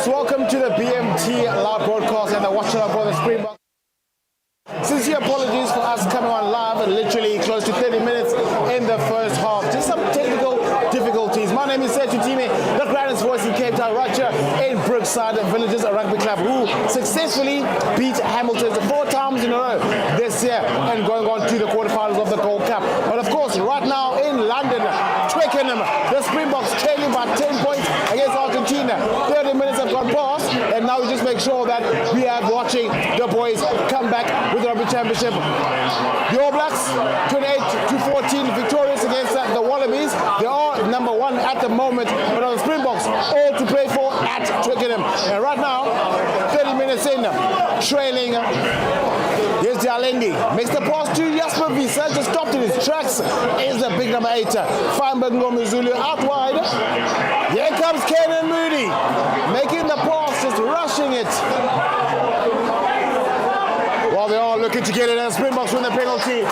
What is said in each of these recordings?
Welcome to the BMT live broadcast and the watch out for the Springboks. Sincere apologies for us coming on live literally close to 30 minutes in the first half. Just some technical difficulties. My name is Sergio Time, the grandest voice in Cape Town, right here in Brookside Villages Rugby Club, who successfully beat Hamilton 4 times in a row this year and going on to the quarterfinals of the Gold Cup. But of course, right now in London, Twickenham, the Springboks trailing by 10 points against Argentina. 30 minutes have gone past, and now we just make sure that we are watching the boys come back with the Rugby Championship. The All Blacks, 28-14 victorious against the Wallabies. They are number 1 at the moment, but the Springboks all to play for at Twickenham. And right now, 30 minutes in, trailing. Here's Dialendi, makes the pass to Jasper Visa, just stopped in his tracks. Is the big number 8, Feinberg Ngomezulu out wide. Here comes Kenan Moody, making the pass, just rushing it. While they are looking to get it, and Springboks win the penalty.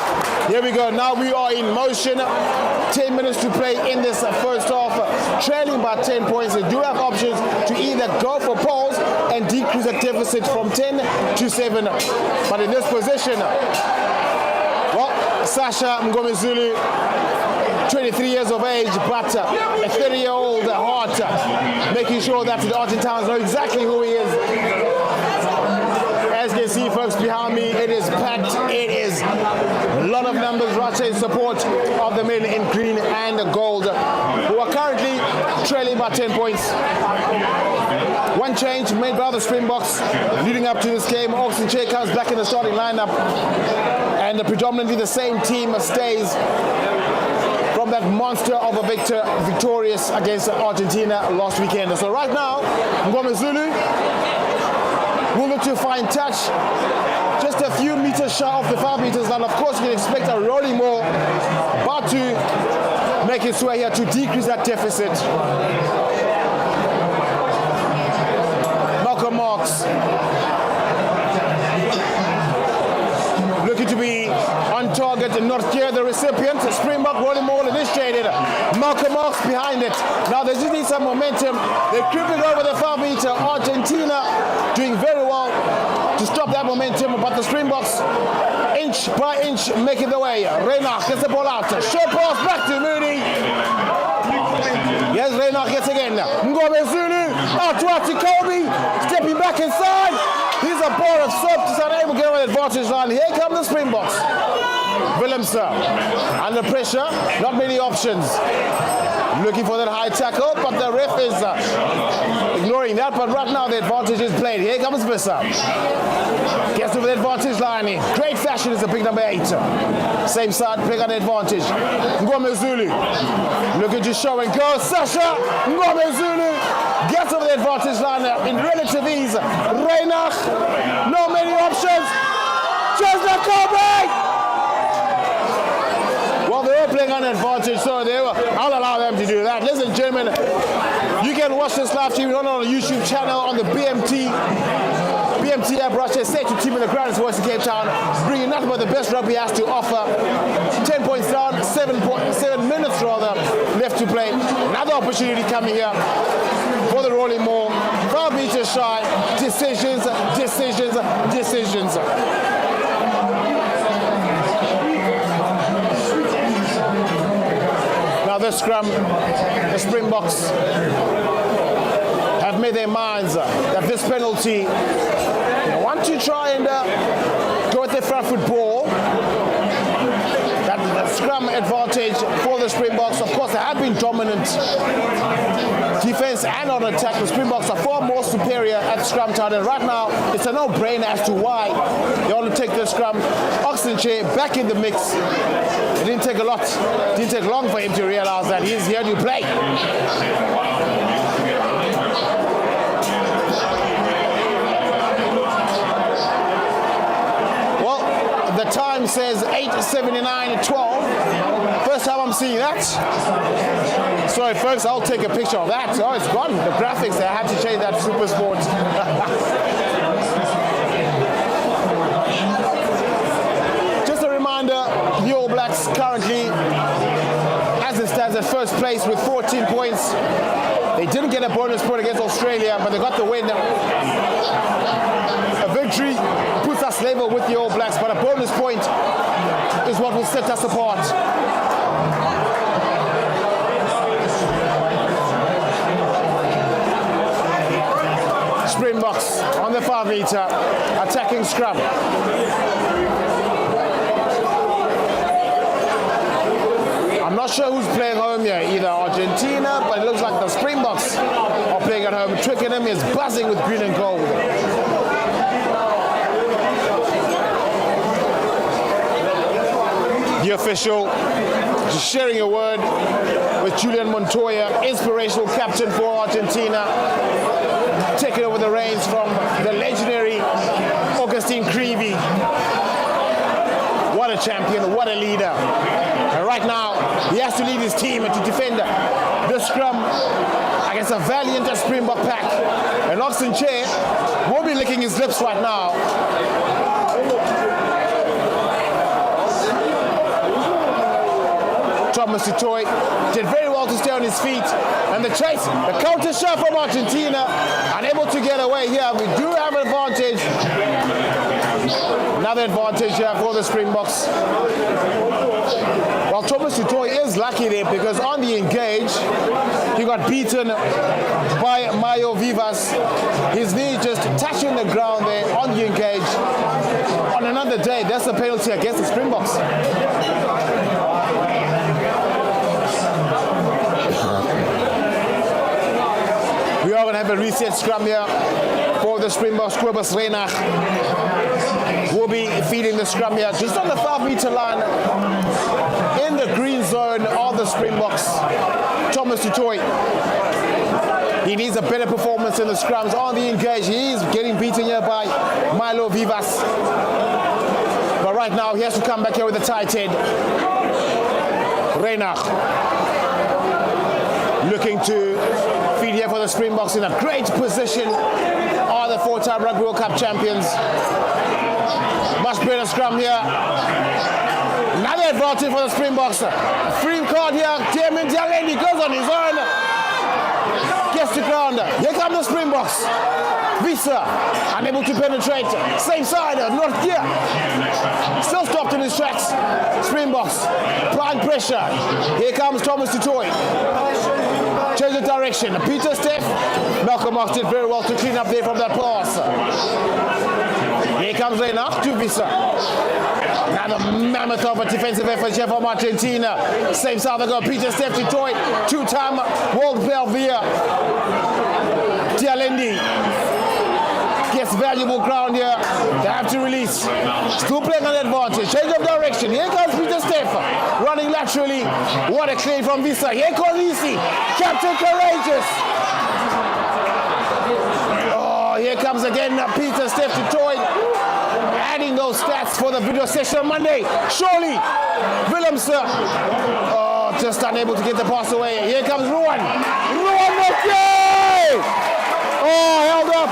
Here we go, now we are in motion. 10 minutes to play in this first half, trailing by 10 points. They do have options to either go for poles and decrease the deficit from 10 to 7. But in this position, well, Sasha Ngomezulu, 23 years of age, but a 30-year-old heart, making sure that the Argentines know exactly who he is. As you can see, folks, behind me, it is packed. It is a lot of numbers right here in support of the men in green and gold, who are currently trailing by 10 points. One change made by the Springboks leading up to this game. Austin Che comes back in the starting lineup, and predominantly the same team stays from that monster of a victorious against Argentina last weekend. So right now, Ngomezulu will look to find touch just a few meters shy of the 5 meters line. Of course, you can expect a rolling ball, but to make its way here to decrease that deficit. Malcolm Marks looking to be on target, not here the recipient. Springbok rolling ball initiated. Malcolm Marks behind it. Now they just need some momentum. They're creeping over the 5 meter. Argentina doing very well to stop that momentum, but the Springboks inch by inch making the way. Reinach gets the ball out. Short pass back to Moody. Yes, Reinach gets again. Ngomezulu out to Kobe, stepping back inside. He's a bar of soap, just unable to get over the advantage line. Here come the Springboks. Willemse under pressure, not many options. Looking for that high tackle, but the ref is ignoring that. But right now the advantage is played. Here comes Vissa. Gets over the advantage line. Great fashion is the big number 8. Same side, playing on the advantage. Ngomezulu looking to show and go. Sasha Ngomezulu gets over the advantage line in relative ease. Reinach, no many options. Just the Kobe! Well, they're all playing on advantage, so I'll allow them to do that. Listen, gentlemen, you can watch this live stream on our YouTube channel on the BMT app. Right here, State team in the grandest voice in Cape Town, bringing nothing but the best rugby has to offer. 10 points down, 7 minutes rather left to play. Another opportunity coming here for the rolling ball. 5 meters shy. Decisions. Now the scrum, the Springboks have made their minds that this penalty, they want to try and go with their front foot ball. That scrum advantage for the Springboks. Of course, they have been dominant defense and on attack. The Springboks are far more superior at scrum time, and right now it's a no-brainer as to why they want to take the scrum. Oxenchair back in the mix. It didn't take long for him to realize that he's here to play. says 879-12. First time I'm seeing that. Sorry folks, I'll take a picture of that. Oh, it's gone. The graphics, I had to change that Super Sport. Just a reminder, the All Blacks currently, as it stands, at first place with 14 points. They didn't get a bonus point against Australia, but they got the win. A victory puts us level with the All Blacks, but a bonus point is what will set us apart. Springboks on the 5 meter, attacking scrum. I'm not sure who's playing home here, either Argentina, but it looks like the Springboks are playing at home. Twickenham is buzzing with green and gold. The official just sharing a word with Julian Montoya, inspirational captain for Argentina, taking over the reins from the legendary Augustine Creevy. What a champion, what a leader. And right now, he has to lead his team and to defend the scrum against a valiant Springbok pack. And Oxen Chair will be licking his lips right now. Thomas Tutoy did very well to stay on his feet. And the chase, the counter shot from Argentina, unable to get away here. We do have an advantage. Another advantage here for the Springboks. Well, Thomas Tutoy is lucky there because on the engage, he got beaten by Mayo Vivas. His knee just touching the ground there on the engage. On another day, that's a penalty against the Springboks. We are going to have a reset scrum here for the Springboks. Kobus Reinach will be feeding the scrum here just on the 5 meter line in the green zone of the Springboks. Thomas Tutoy, he needs a better performance in the scrums on the engage. He is getting beaten here by Milo Vivas, but right now he has to come back here with a tight head. Reinach looking to feed here for the Springboks in a great position. Are the 4-time Rugby World Cup champions. Much better scrum here. Another advantage for the Springboks. Free card here. Dialendi goes on his own. Gets the ground. Here come the Springboks. Visa unable to penetrate. Same side. North here. Still stopped in his tracks. Springboks applying pressure. Here comes Thomas Tutoy. Change the direction. Peter Steff. Malcolm Marx did very well to clean up there from that pass. Here comes Reinach to Visa. Another mammoth of a defensive effort here from Argentina. Same side they go. Peter Steff, Detroit, 2-time world player via Dialendi. Gets valuable ground here. They have to release. Still playing on advantage. Change of direction. Here comes Peter Steff. Running laterally. What a claim from Visa. Here comes Easy. Captain Courageous. Oh, here comes again Peter Steff Detroit. Adding those stats for the video session on Monday. Surely Willemse. Oh, just unable to get the pass away. Here comes Ruan. Ruan Mokye! Oh, held up.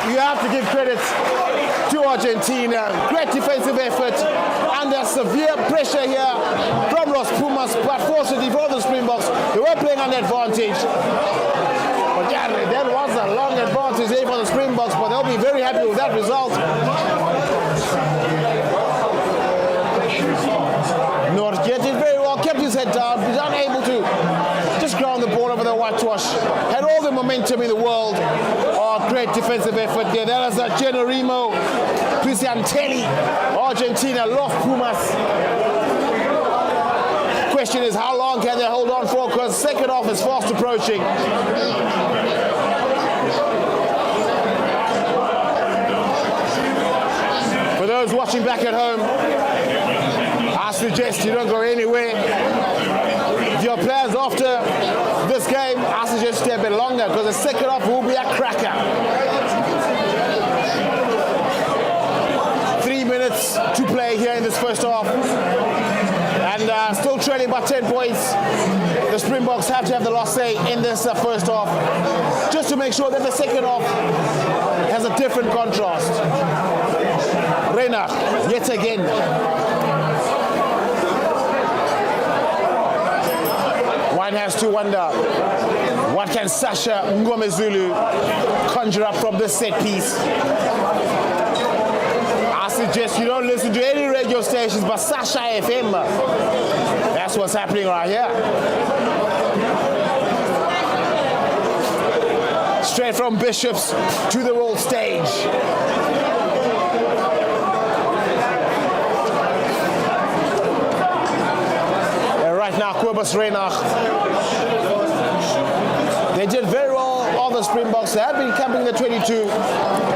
You have to give credit to Argentina. Great defensive effort under severe pressure here from Los Pumas, but fortunately for the Springboks, they were playing on advantage. But yeah, that was a long advantage there for the Springboks, but they'll be very happy with that result. Nortje did very well, kept his head down, was unable to just ground the ball over the whitewash. Had all the momentum in the world. Oh, great defensive effort there. That is a Generimo, Christian Telly, Argentina, Los Pumas. Question is, how long can they hold on for? Because second half is fast approaching. For those watching back at home, I suggest you don't go anywhere. If your plans after this game, I suggest stay a bit longer because the second half will be a cracker. 3 to play here in this first half. And still trailing by 10 points. The Springboks have to have the last say in this first half, just to make sure that the second half has a different contrast. Reina, yet again. One has to wonder, what can Sasha Ngomezulu conjure up from this set piece? I suggest you don't listen to any radio stations but Sasha FM. That's what's happening right here. Straight from Bishops to the world stage. Right now, Kobus Reinach. They did very well, all the Springboks. They have been camping the 22,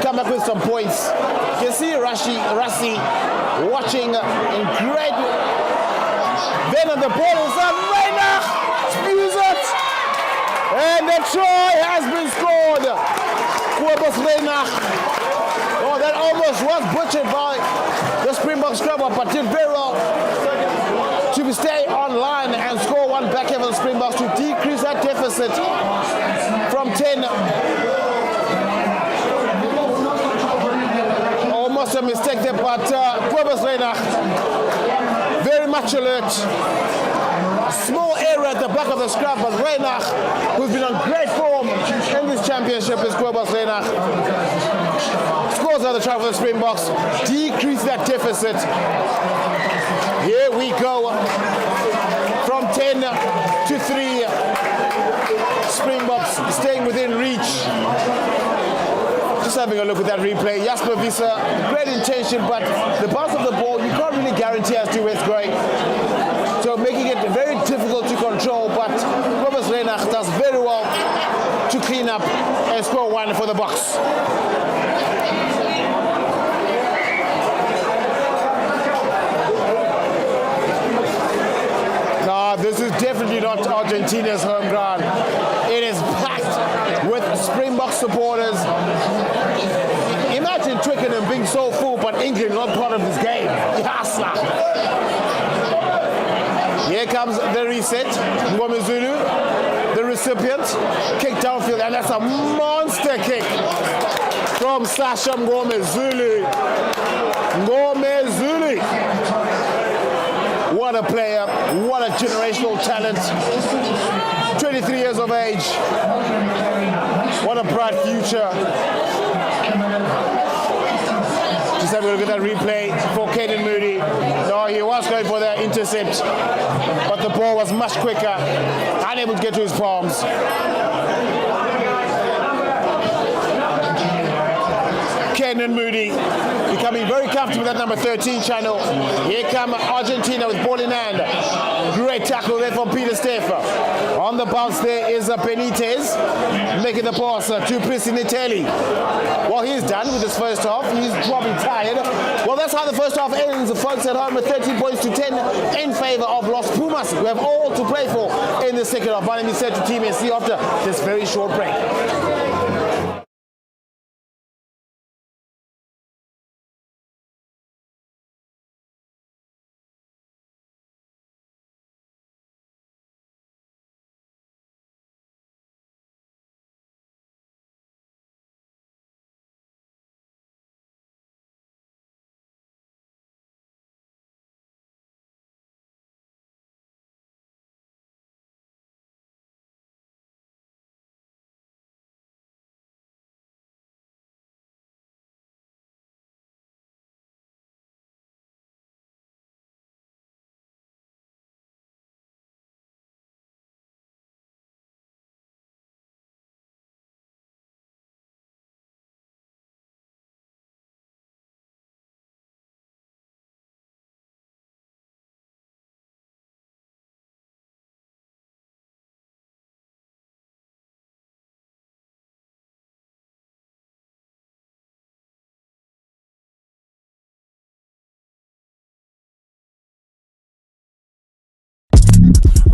come back with some points. You can see Rassi watching in great. Then on the ball is on Reinach, spews it, and the try has been scored. Kobus Reinach. Oh, that almost was butchered by the Springbok scrubber, but did very well to stay online and score one back here for the Springboks to decrease that deficit from 10. Almost a mistake there, but Kobus Reinach very much alert. Small error at the back of the scrub, but Reinach, who's been on great form in this championship, is Kobus Reinach. Scores another try for the Springboks, decrease that deficit. Here we go, from 10 to 3, Springboks staying within reach. Just having a look at that replay, Jasper Visa, great intention, but the bounce of the ball, you can't really guarantee as to where it's going. So making it very difficult to control, but Kobus Reinach does very well to clean up and score one for the Boks. This is definitely not Argentina's home ground. It is packed with Springbok supporters. Imagine Twickenham being so full, but England not part of this game. Yasa. Here comes the reset. Ngomezulu, the recipient, kick downfield, and that's a monster kick from Sasha Ngomezulu. Ngomezulu. What a player, what a generational talent. 23 years of age. What a bright future. Just have a look at that replay for Caden Moody. No, he was going for the intercept, but the ball was much quicker, unable to get to his palms. Caden Moody becoming very comfortable with that number 13 channel. Here come Argentina with ball in hand. Great tackle there from Peter Steff. On the bounce there is Benitez making the pass to Prisinitelli. Well, he's done with his first half. He's probably tired. Well, that's how the first half ends. The folks at home with 13 points to 10 in favor of Los Pumas, who have all to play for in the second half. My name is set to Team SC after this very short break.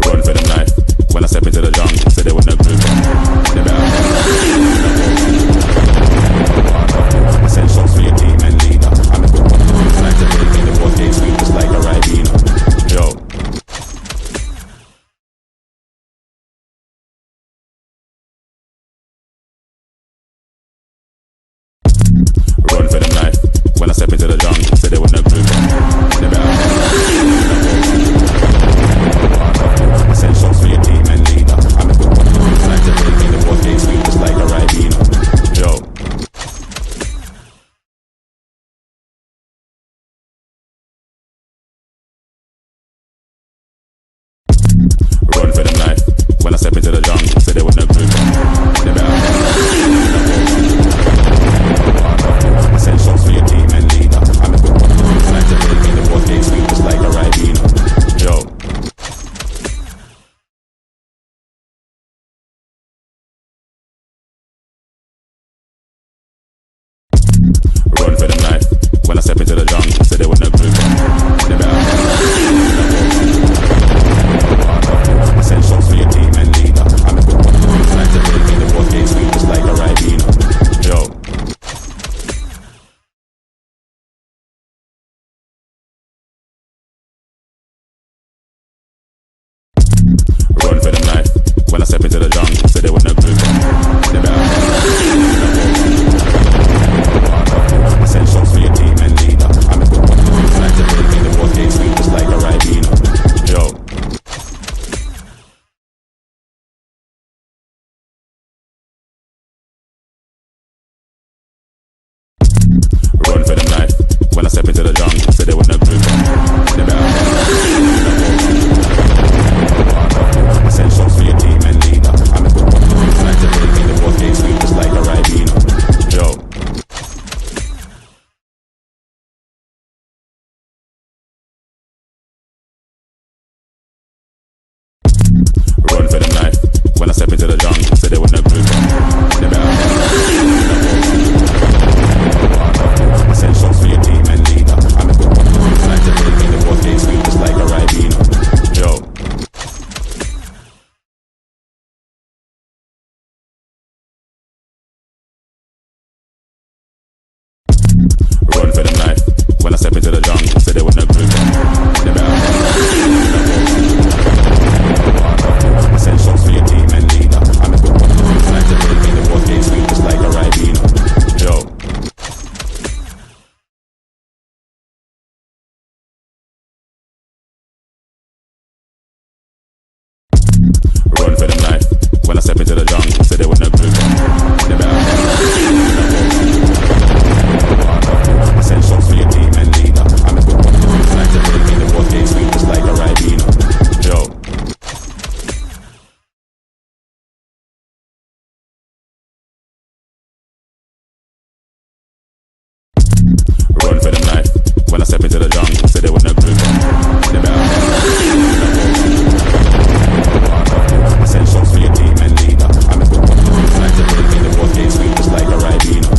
Run for them life. When I step into the jungle, say they want no proof. They better I send shots for your team and leader. I'm a good one. Like to take in the step into the jungle, said there was no proof. Never send shots for your team and leader. I'm like to take in the board, they sweep just like a Ribena. Yo. Run for them life. When I step into the jungle, said there was no proof. Never send shots for your team and leader. I'm like to take in the board, they sweep just like a Ribena. Yo. Run for them life. When I step into the jungle, said there was no proof. Never send shots for your team and leader. I'm like to take in the board, they sweep just like a Ribena. Yo. Run for them life. When I step into the jungle, said there was no proof. Never send shots for your team and leader. I'm like to take in the board, they sweep just like a Ribena. Yo. Run for them life. When I step into the jungle, said there was no proof. Never send shots for your team and leader. I'm like to take in the board, they sweep just like a Ribena. Yo. Run for them life. When I step into the jungle, said there was no proof. Never send shots for your team and leader. I'm like to take in the board, they sweep just like a Ribena. Yo. Run for them life. When I step into the jungle, said there was no proof. Never send shots for your team and leader. I'm like to take in the board, they sweep just like a Ribena. Yo. Run for them life. When I step into the jungle, said there was no proof. Never send shots for your team and leader. I'm like to take in the board, they sweep just like a Ribena. Yo. Run for them life. When I step into the jungle, said there was no proof. Never send shots for your team and leader. I'm like to take in the board, they sweep just like a Ribena.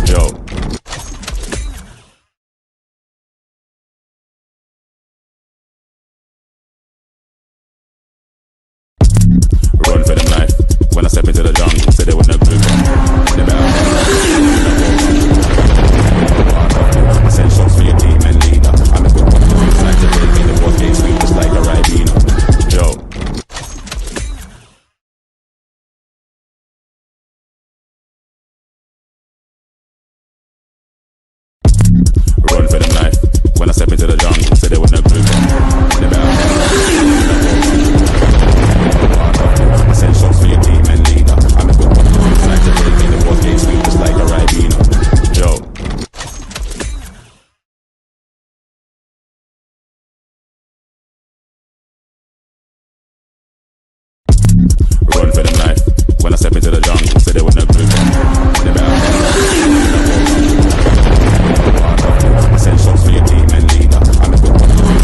Yo. Run for them life. When I step into the jungle, said there was no proof. Never send shots for your team and leader. I'm like to take in the board, they sweep just like a Ribena. Yo. Run for them life. When I step into the jungle, said there was no proof. Never send shots for your team and leader. I'm like to take in the board, they sweep just like a Ribena. Yo. Run for them life. When I step into the jungle, said there was no proof. Never send shots for your team and leader. I'm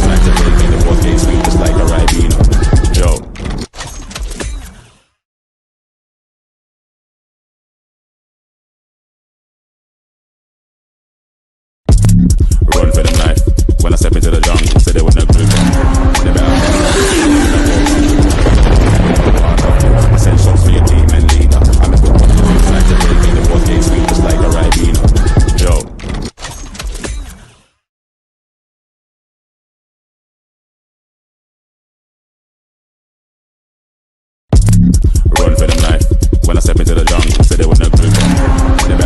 like to take in the board, they sweep just like a Ribena. Yo. Run for them life. When I step into the jungle, said there was no proof. Never send shots for your team and leader. I'm like to take in the board, they sweep just like a Ribena. Yo. Run for them life. When I step into the jungle, said there was no proof. Never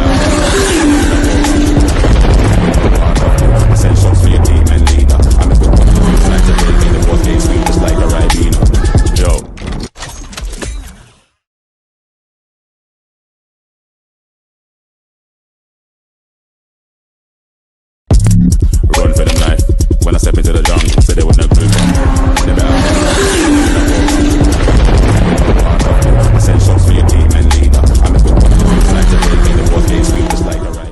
I step into the jungle, so they wouldn't have clue from. They better send shots for your team and leader. I'm a good one, like to take in the board game sweet just like a ride.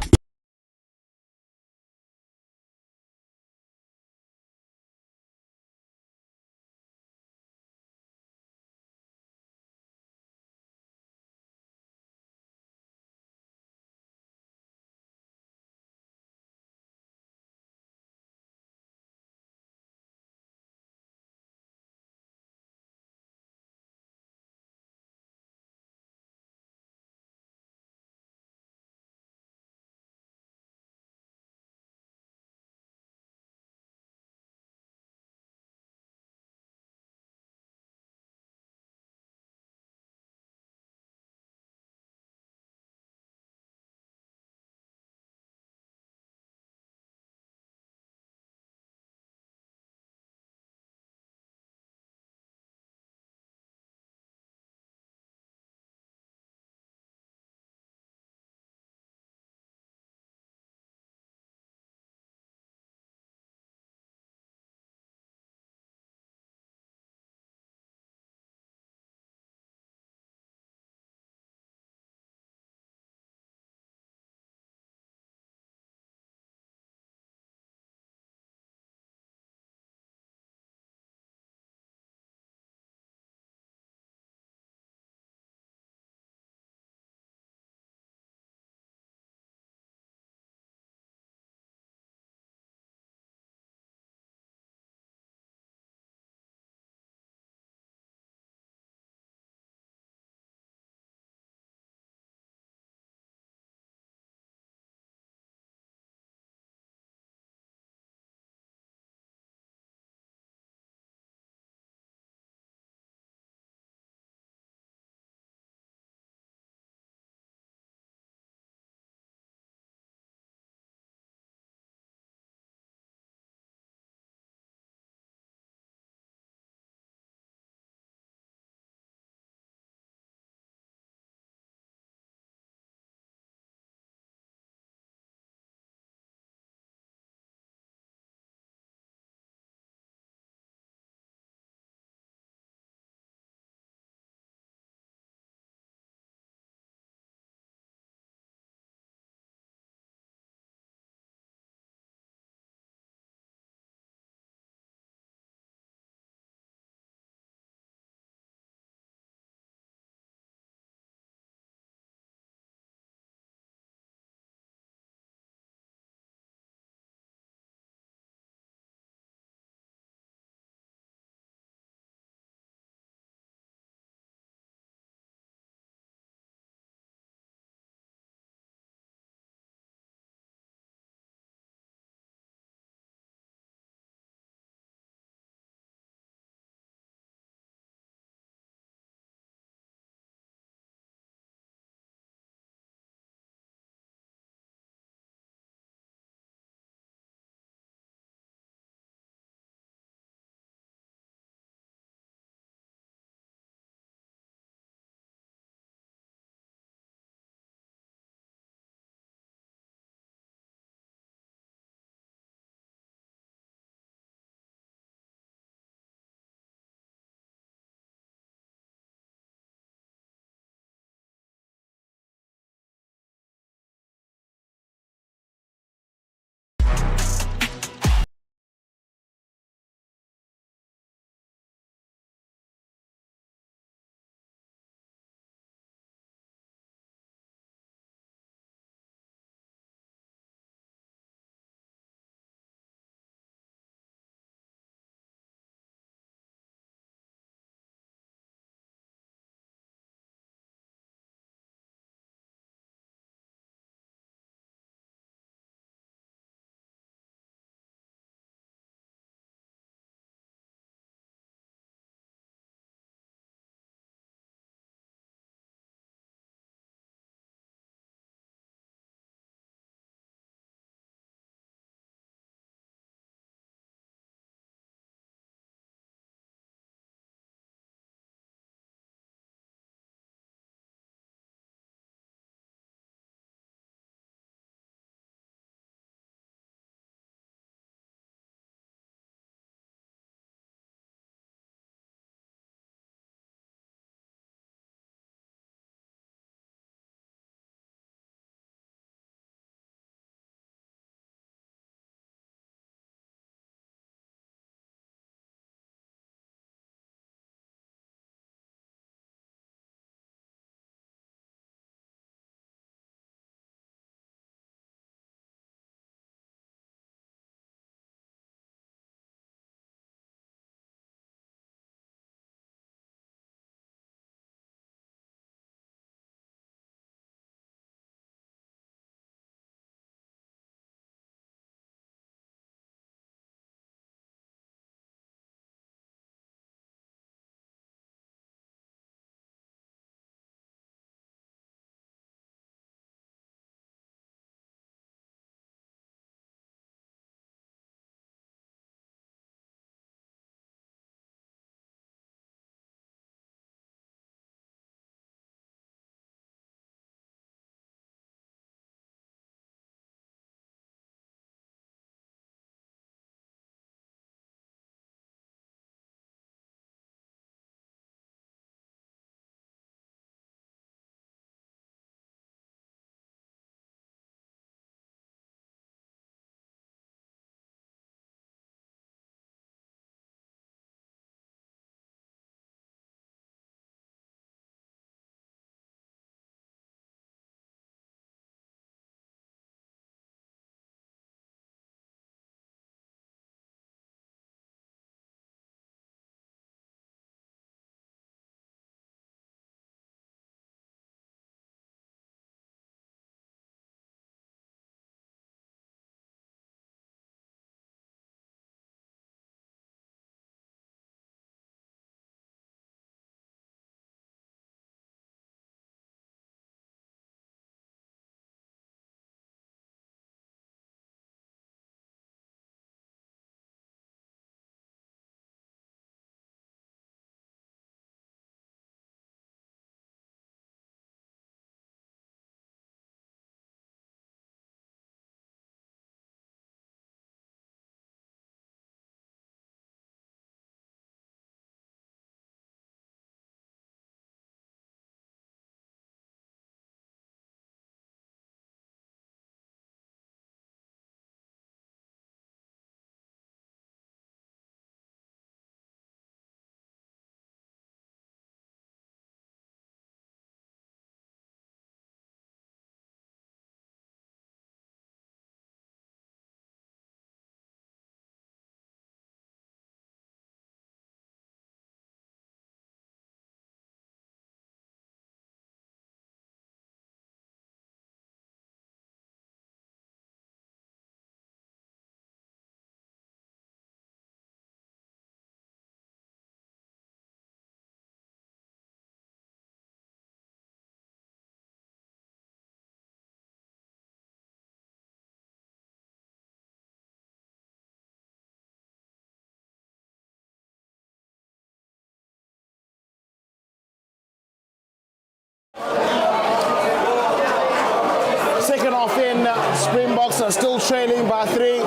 half in, Springboks are still trailing by 3.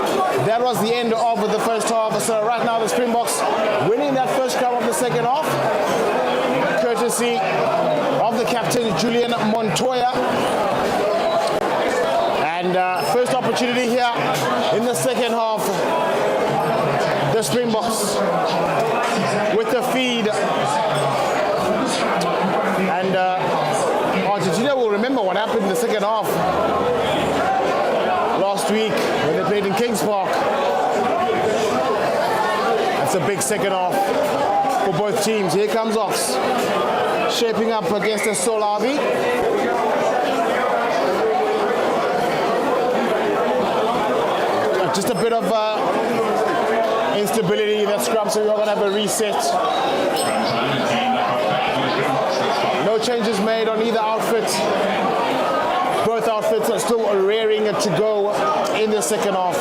That was the end of the first half. So right now the Springboks winning that first scrum of the second half, courtesy of the captain Julian Montoya. And first opportunity here in the second half. The Springboks with the feed. And Argentina will remember what happened in the second half last week when they played in Kings Park. That's a big second half for both teams. Here comes Ox, shaping up against the Solavi. Just a bit of instability in that scrum, so we're going to have a reset. No changes made on either outfit. Both outfits are still raring to go in the second half.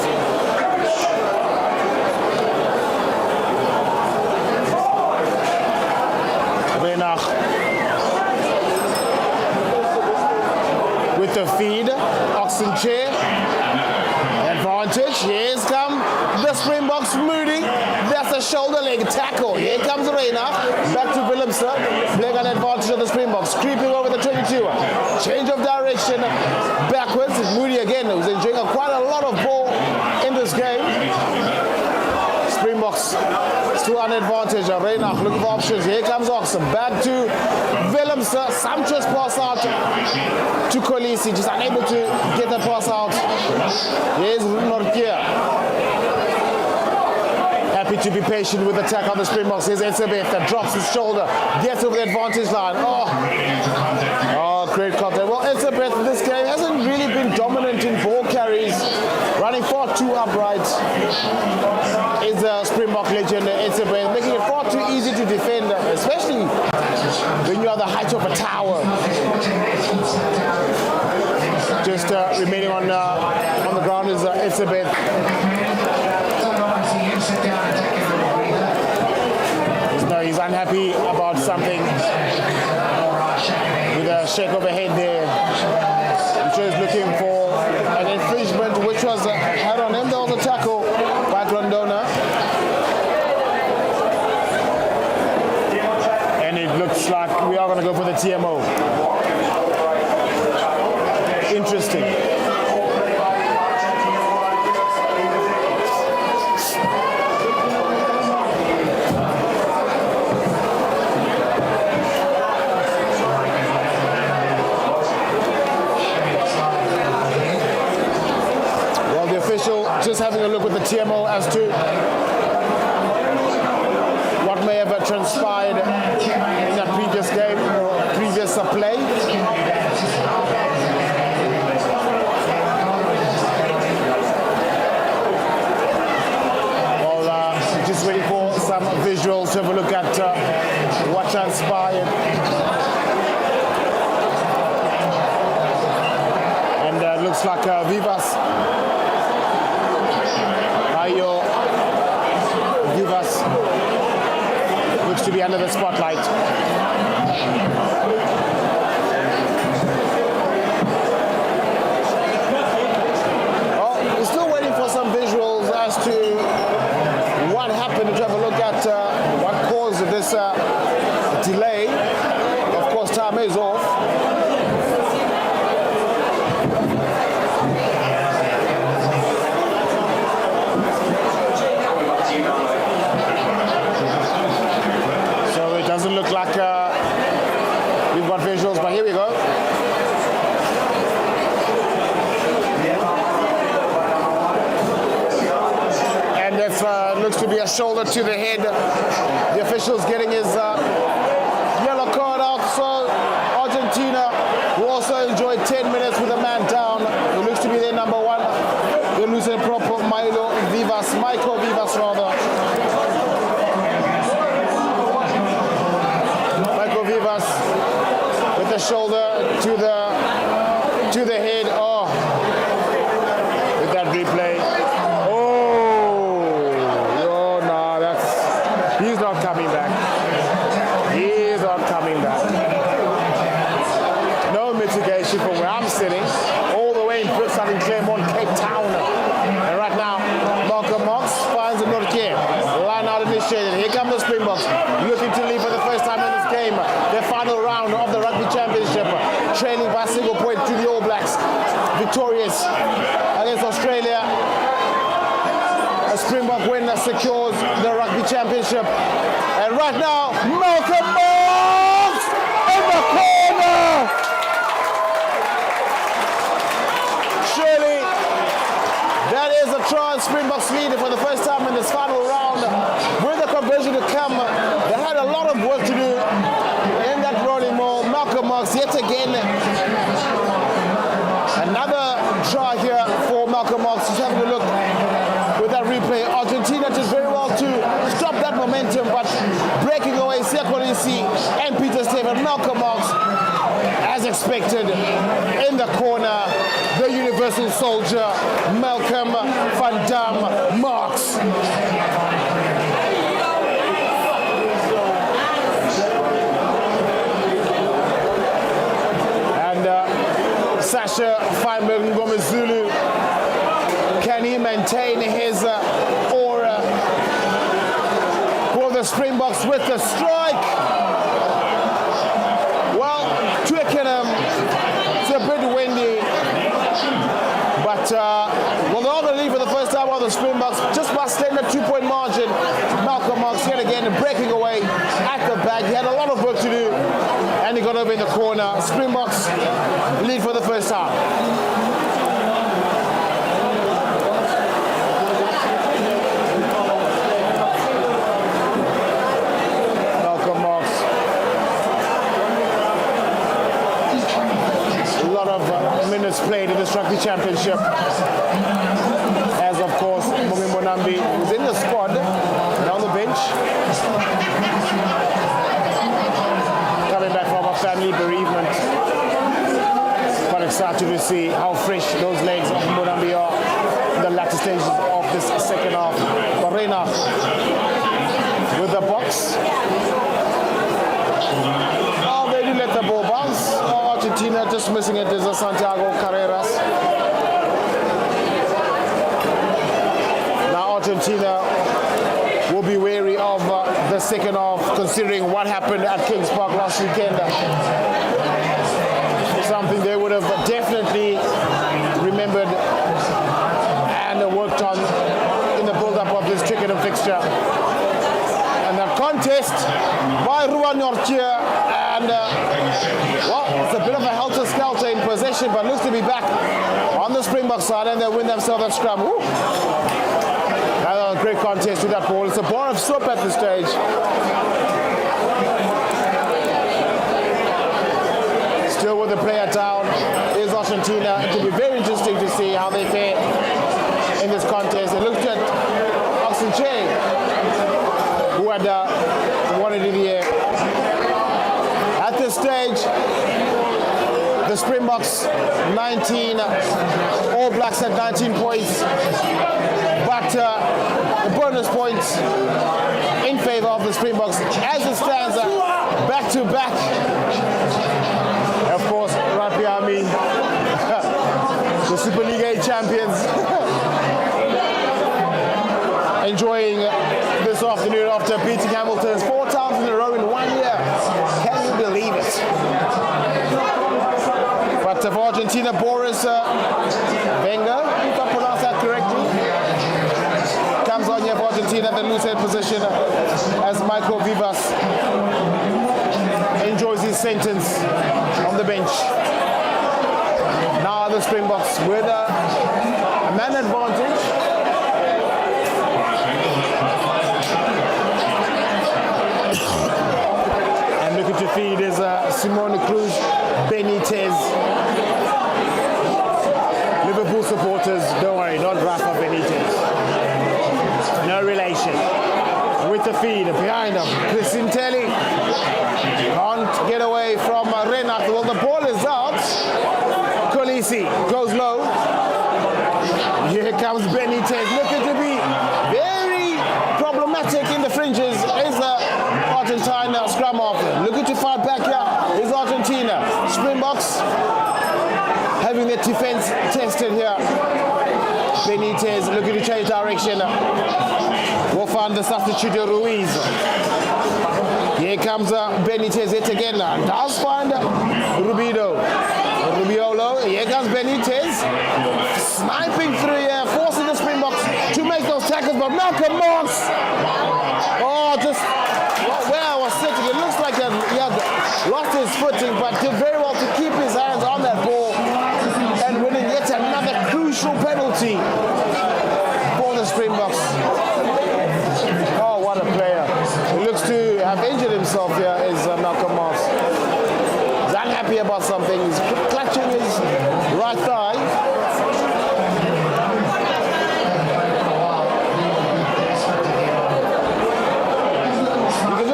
With the feed, Oxen chair. Advantage. Here's come the Springboks Moody. That's a shoulder leg tackle. Here comes Reina. Back to Willemse. Playing an advantage of the Springboks. Creeping over the 22. Change of direction. Backwards. Moody again, who's enjoying quite a lot of ball in this game. Springboks still an advantage. Reina looking for options. Here comes Oxen. Back to Willemse. Sumptuous pass out to Kolisi. Just unable to get the pass out. Here's Norkia. Happy to be patient with the attack on the Springboks. Here's Etzebeth that drops his shoulder. Gets over the advantage line. Oh, great contact. Well, Etzebeth in this game hasn't really been dominant in ball carries. Running far too upright is a Springbok legend, Etzebeth, making it far too easy to defend, especially when you are the height of a tower. Just remaining on the ground is Etzebeth. He's unhappy about something with a shake of the head there. I'm sure he's looking for an infringement which was had on him. There was a tackle by Grondona. And it looks like we are going to go for the TMO. Interesting. Just having a look with the TMO as to what may have transpired in that previous game or previous play. Well, just waiting for some visuals to have a look at what transpired. And looks like Vivas looks to be under the spotlight. Well, we're still waiting for some visuals as to what happened. To have a look at what caused this delay. Of course, time is off. Doesn't look like we've got visuals, but here we go. And if looks to be a shoulder to the head, the official's getting his yellow card out. So Argentina will also enjoy 10 minutes with a man down. It looks to be their number one. They're losing proper Michael Vivas rather. With the shoulder to the head. Oh, with that replay. Oh, no, he's not coming back. He's not coming back. No mitigation from where I'm sitting, all the way in victorious against Australia. A Springbok win that secures the Rugby Championship. And right now, Malcolm Marx in the corner! Surely, that is a try. Springboks lead for the first time in this final round. With the conversion to come, they had a lot of work to do in that rolling maul. Malcolm Marx yet again. Another try here for Malcolm Marx. Just having a look with that replay. Argentina did very well to stop that momentum, but breaking away Siakolisi and Dias Tavern. Malcolm Marx, as expected, in the corner. The universal soldier, Malcolm van Dam Marx. Sasha Feinberg Ngomezulu, can he maintain his aura for the Springboks with the strike? Well, Twickenham, it's a bit windy, but well, they're all going to leave for the first time on the Springboks, just by staying a 2-point margin. Malcolm Marx yet again breaking away at the back. He had a lot of work to do, and he got over in the corner. Springboks lead for the first time. Malcolm Marx. A lot of minutes played in this Rugby Championship. As of course, Mumi Monambi was in the squad and on the bench. Coming back from a family bereavement. Quite excited to see how fresh those legs of Monambi are in the latter stages of this second half. Barrena with the box. Oh, they didn't let the ball bounce. Oh, Argentina just missing it is a Santiago Carreras. Now Argentina will be wary of the second half, considering what happened at Kings Park last weekend. Something they would have definitely remembered and worked on in the build-up of this Twickenham fixture. And that contest by Ruan Nortje, and well, it's a bit of a helter-skelter in possession, but looks to be back on the Springbok side, and they win themselves that scrum. Woo. A great contest with that ball. It's a bar of soap at this stage. Still with the player down is Argentina. It will be very interesting to see how they fare in this contest. They looked at Oxenche, who had won it in the air. At this stage, the Springboks 19, All Blacks at 19 points. But the bonus points in favor of the Springboks as it stands back to back. Of course, Rugby Army, the Super League A champions, enjoying this afternoon after beating Hamilton 4 times in a row in 1 year. Can you believe it? But for Argentina, Boris Wenger, if I pronounce that correctly, comes on here for Argentina, the loose head position as Michael Vivas enjoys his sentence on the bench. Now the Springboks with a man advantage. And looking to feed is Simone Cruz Benitez. Liverpool supporters, don't worry, not Rafa Benitez. No relation. With the feed behind him, Crisintelli can't get away from Renat. Well, the ball is out. Kolisi goes low. Here comes Benitez, looking to be very problematic in the fringes. Is the Argentina scrum half. Looking to fight back here is Argentina. Springboks having their defense tested here. Benitez looking to change direction. We'll find the substitute Ruiz. Here comes Benitez yet again. Does find Rubiolo Here comes Benitez, sniping through here, forcing the Springboks to make those tackles, but Malcolm Marks, where was sitting, it looks like he had lost his footing, but did very well to keep his hands on that ball and winning yet another crucial penalty for the Springboks. Oh, what a player. He looks to have injured himself here, is Malcolm Marks. He's unhappy about something, he's clutching his right thigh.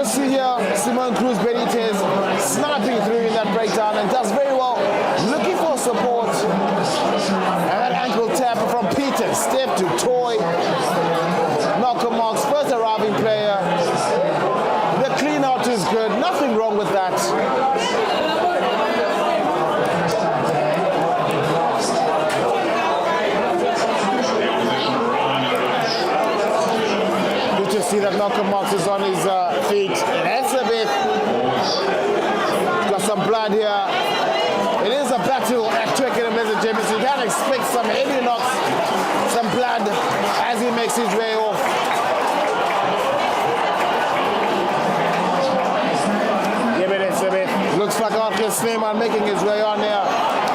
See here, Simon Cruz Benitez sniping through in that breakdown and does very well, looking for support. And that ankle tap from Peter, step to toy. Malcolm Marks, first arriving player. The clean out is good, nothing wrong with that. See that Malcolm Marks is on his feet. That's a bit. Got some blood here. It is a battle at Twickenham, ladies and gentlemen. So you can expect some heavy knocks, some blood as he makes his way off. Give it a bit. Looks like Archie Sneeman making his way on there.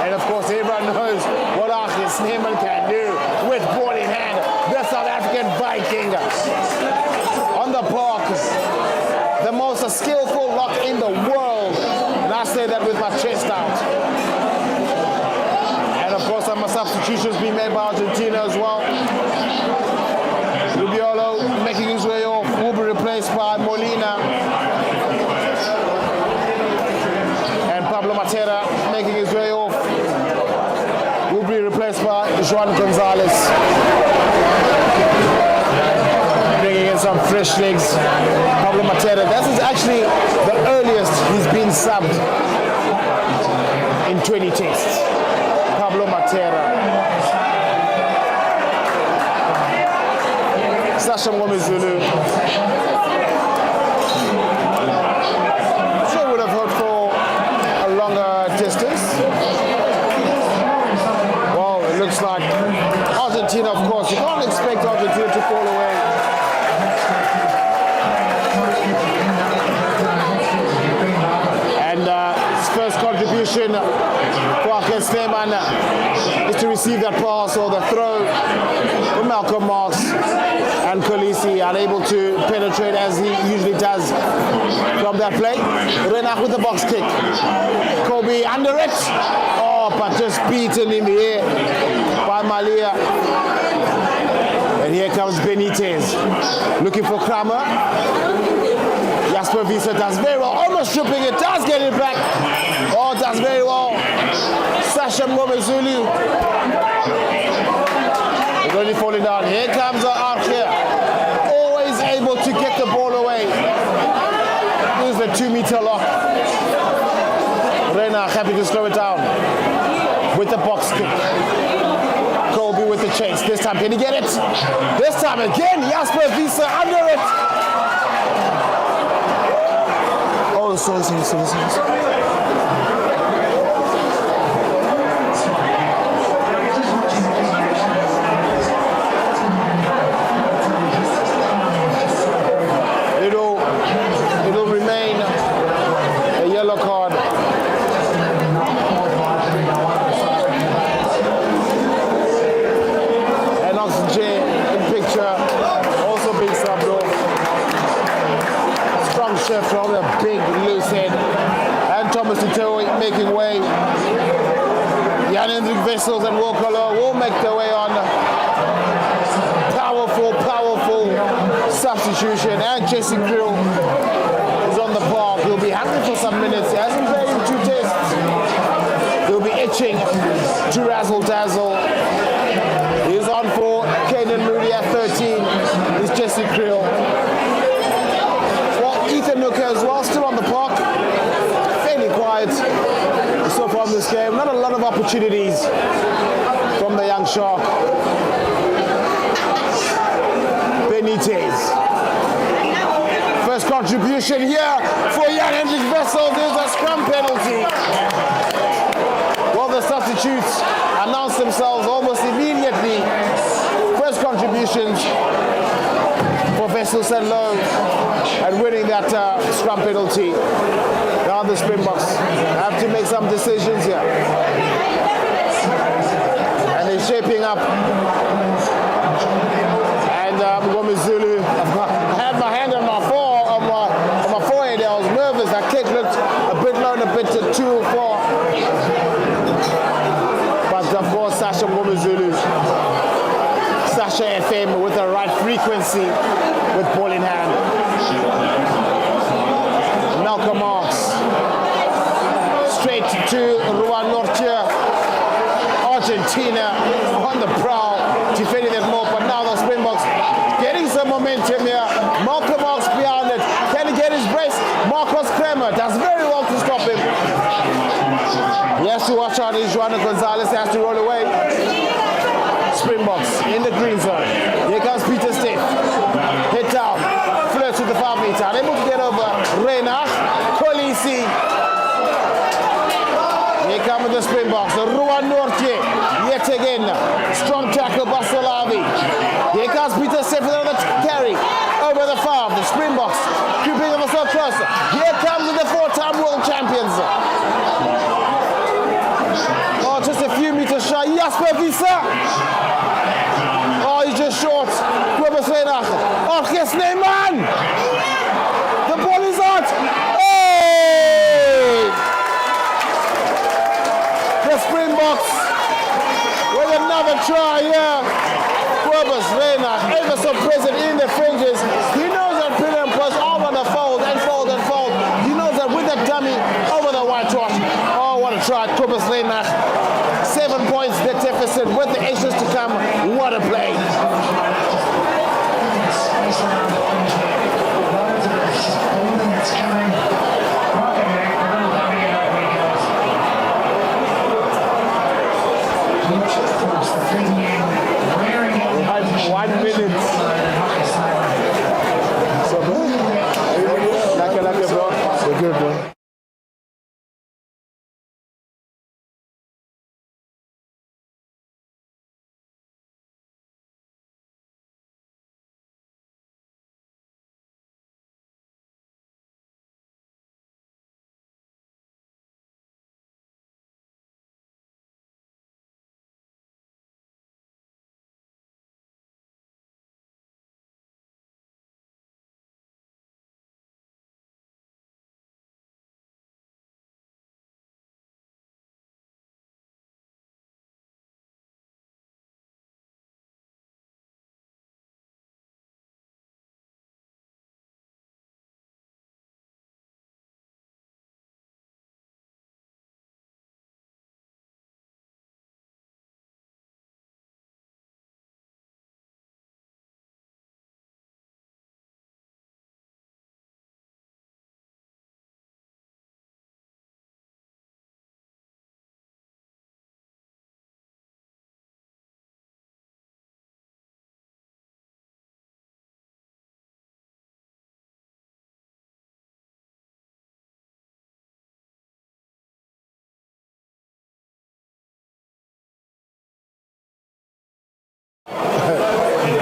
And of course, everyone knows what Archie Sneeman can do with ball in hand. The South African Viking. On the park, the most skillful lock in the world, and I say that with my chest out. And of course, some substitutions being made by Argentina as well. Rubiolo making his way off, will be replaced by Molina. And Pablo Matera making his way off, will be replaced by Juan Gonzalez. Bringing in some fresh legs. Pablo Matera. This is actually the earliest he's been subbed in 20 tests. Pablo Matera. Sasha Mwamizulu. Sure would have hoped for a longer distance. Well, it looks like Argentina, of course. You can't expect Argentina to fall away. First contribution for Archie Sneeman is to receive that pass or the throw from Malcolm Marks, and Kolisi unable to penetrate as he usually does from that play. Renach with the box kick. Kobe under it. Oh, but just beaten in the air by Malia. And here comes Benitez looking for Kramer. Jasper Wiese does very well, almost stripping it, does get it back. Oh, does very well. Sasha Mwamizulu. He's only falling down. Here comes Archie. Always able to get the ball away. Here's the 2-meter lock. Reina happy to slow it down with the box kick. Colby with the chase. This time, can he get it? This time again, Jasper Wiese under it. Oh, sorry. It'll remain a yellow card. And Oxygen in picture, also being subbed off. Strong shift from the big loose head. And Thomas Itoe making way. Jan-Hendrik Wessels and Wokolo will make their way on. Powerful substitution. And Jesse Krill is on the park. He'll be happy for some minutes. He hasn't played in 2 tests. He'll be itching to razzle-dazzle. He's on for Caden Moody at 13. It's Jesse Krill. Well, Ethan Nooker as well, still on the park. Fairly quiet so far in this game. Not a lot of opportunities from the young Shark. Benitez. First contribution here for Jan-Hendrik Wessels. There's a scrum penalty. Well, the substitute substitutes announced themselves almost immediately. First contributions for Vessel St. Lo and winning that scrum penalty. Now the Springboks have to make some decisions here. And they're shaping up. And Zulu, I had my hand on my forehead. I was nervous. That kick looked a bit low and a bit too far. But of course, Sasha Zulu, Sasha FM with the right frequency with ball in hand. Malcolm Marks straight to Ruan Nortia. Argentina on the prowl, defending it more, but now the Springboks getting some momentum here. Malcolm Marks behind it. Can he get his brace? Marcos Kremer does very well to stop him. He has to watch out. Joana Gonzalez has to roll away. Springboks in the green zone. Here comes Peter Stiff. Hit down. Flirts with the 5 meter. Able to get over Reina. Kolisi. Here come the Springboks. Ruan Nortie. Yet again. Strong tackle by Salavi. Here comes Peter Stiff with another carry. Over the 5. The Springboks creeping ever so closer. Here comes the 4-time world champions. Oh, just a few meters shy. Jasper Visa. Oh, he's just short. Oh, yes, Neyman. The ball is out. Hey! The Springboks with another try here. Quobus Reina, ever so present in the fringes. He knows that pillar and post all on the fold and fold and fold. He knows that with that dummy over the whitewash. Oh, what a try. Quobus Reina. 7 points the deficit with the extras to come. What a play. One minute. So, like bro. We're good, bro.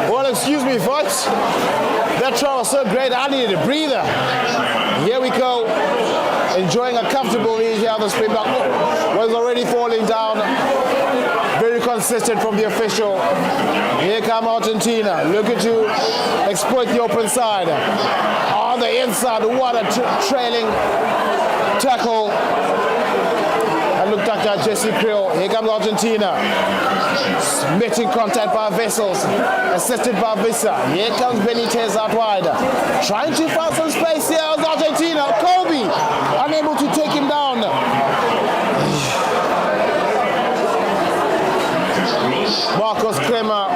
Well, excuse me, folks. That try was so great, I needed a breather. Here we go. Enjoying a comfortable lead here. The Springbok was already falling down. Very consistent from the official. Here come Argentina. Looking to exploit the open side. On the inside, what a trailing tackle. And looked like Jesse Krill. Here comes Argentina. Making contact by Vessels. Assisted by Visa. Here comes Benitez out wide. Trying to find some space here as Argentina. Kobe unable to take him down. Marcos Kremer.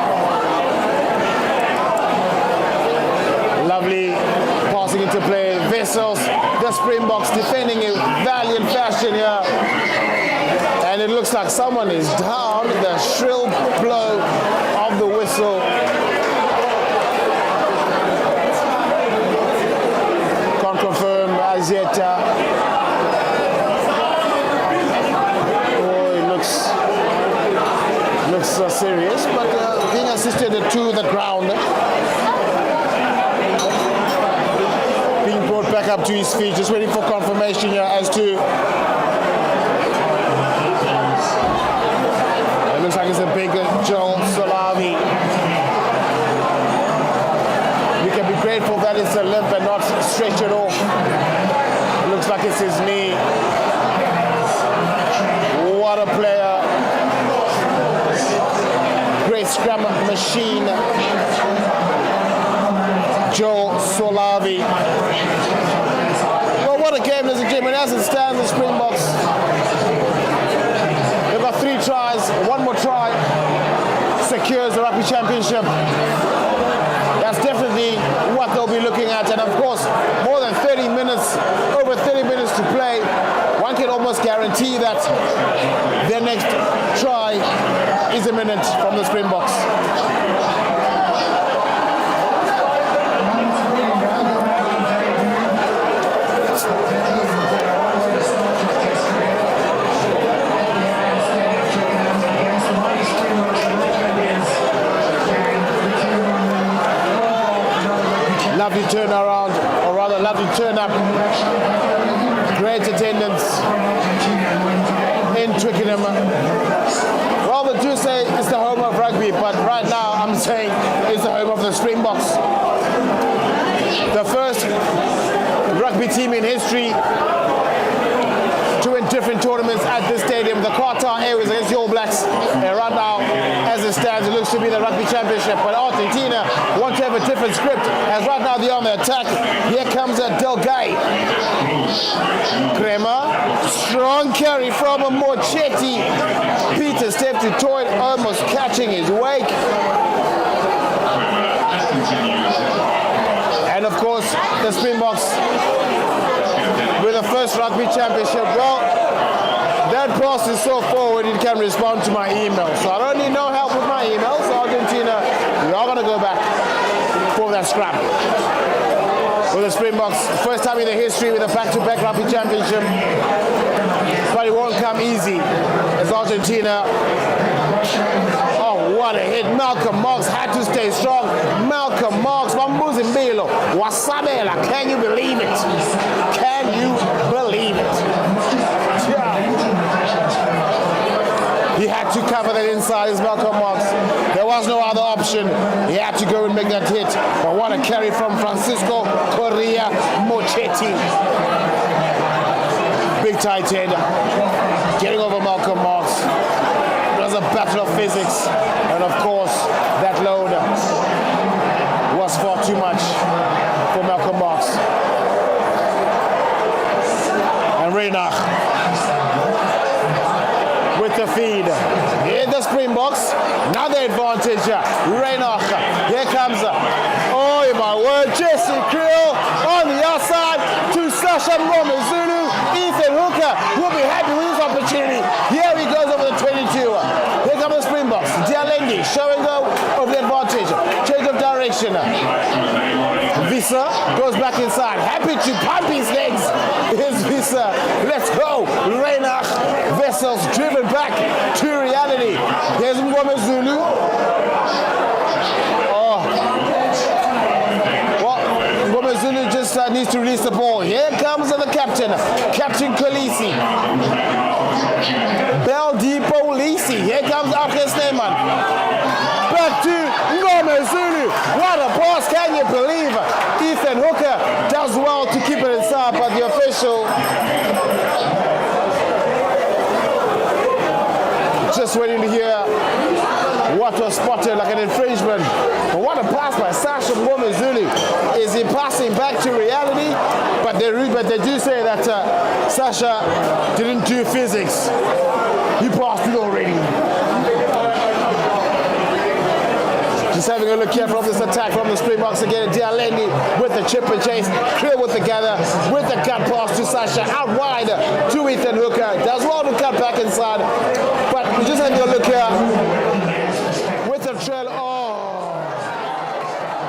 Lovely passing into play. Vessels, the Springboks defending in valiant fashion here. And it looks like someone is down. The shrill blow of the whistle. Can't confirm as yet. Oh, it looks serious, but being assisted to the ground. Being brought back up to his feet, just waiting for confirmation here as to... It looks like it's a big Joel Solavi. We can be grateful that it's a limp and not stretch it off. It looks like it's his knee. What a player. Great scrum machine. Joel Solavi. Well, what a game, ladies and gentlemen. As it stands, the Springboks, they've got 3 tries. One more try secures the Rugby Championship. That's definitely what they'll be looking at. And of course, more than 30 minutes, over 30 minutes to play, one can almost guarantee that their next try is imminent from the Springboks. Lovely turnaround, or rather lovely turn up. Great attendance in Twickenham. Well, they do say it's the home of rugby, but right now I'm saying it's the home of the Springboks. The first rugby team in history to win different tournaments at this stadium. The Qatar Airways against the All Blacks. And right now, as it stands, it looks to be the Rugby Championship. But Argentina want to have a different script. As right now they're on the attack. Here comes a Delgay. Crema. Strong carry from a Mochetti. Peter stepped to Toyd, almost catching his wake. And of course, the Springboks with the first Rugby Championship. Well, that pass is so forward it can respond to my email. So I don't need no help with my emails. So Argentina, we are going to go back for that scrap. With the Springboks, first time in their history with a back-to-back Rugby Championship. But it won't come easy as Argentina. Oh, what a hit. Malcolm Marx had to stay strong. Malcolm Marx, Mambuzi Mbilo, Wasabela. Can you believe it? Can you believe it? Yeah. He had to cover that inside as Malcolm Marx. There was no other option. He had to go and make that hit. But what a carry from Francisco Correa Mochetti. Big tight head. Getting over Malcolm Marx. It was a battle of physics. And of course, that load was far too much for Malcolm Marx. And Reinach with the feed. Here the Springboks. Another advantage. Reinach. Here comes. Oh my word. Jesse Creel on the outside to Sasha Momazulu. Ethan Hooker will be happy with this opportunity. Here he goes over the 22. Here come the Springboks. Dialendi showing go of the advantage. Change of direction. Visa goes back inside. Happy to pump his legs. Here's Visa. Let's go. Reinach. Vessels driven back to reality. Here's Ngomezulu. Oh. Well, Ngomezulu just needs to release the ball. Here comes the captain. Captain Kolisi. Bell Depot Lisi. Here comes Afghan Sneeman. Back to Ngomezulu. What a pass, can you believe? Ethan Hooker does well to keep it inside, but the official just waiting to hear what was spotted like an infringement. But what a pass by Sasha Ngomezulu. Is he passing back to reality? But they do say that Sasha didn't do physics. He passed it already. Just having a look here from this attack from the Springboks again. Dialendi with the chip and chase. Clear with the gather. With the cut pass to Sasha. Out wide to Ethan Hooker. Does well to cut back inside. But we're just having a look here. With the trail. Oh.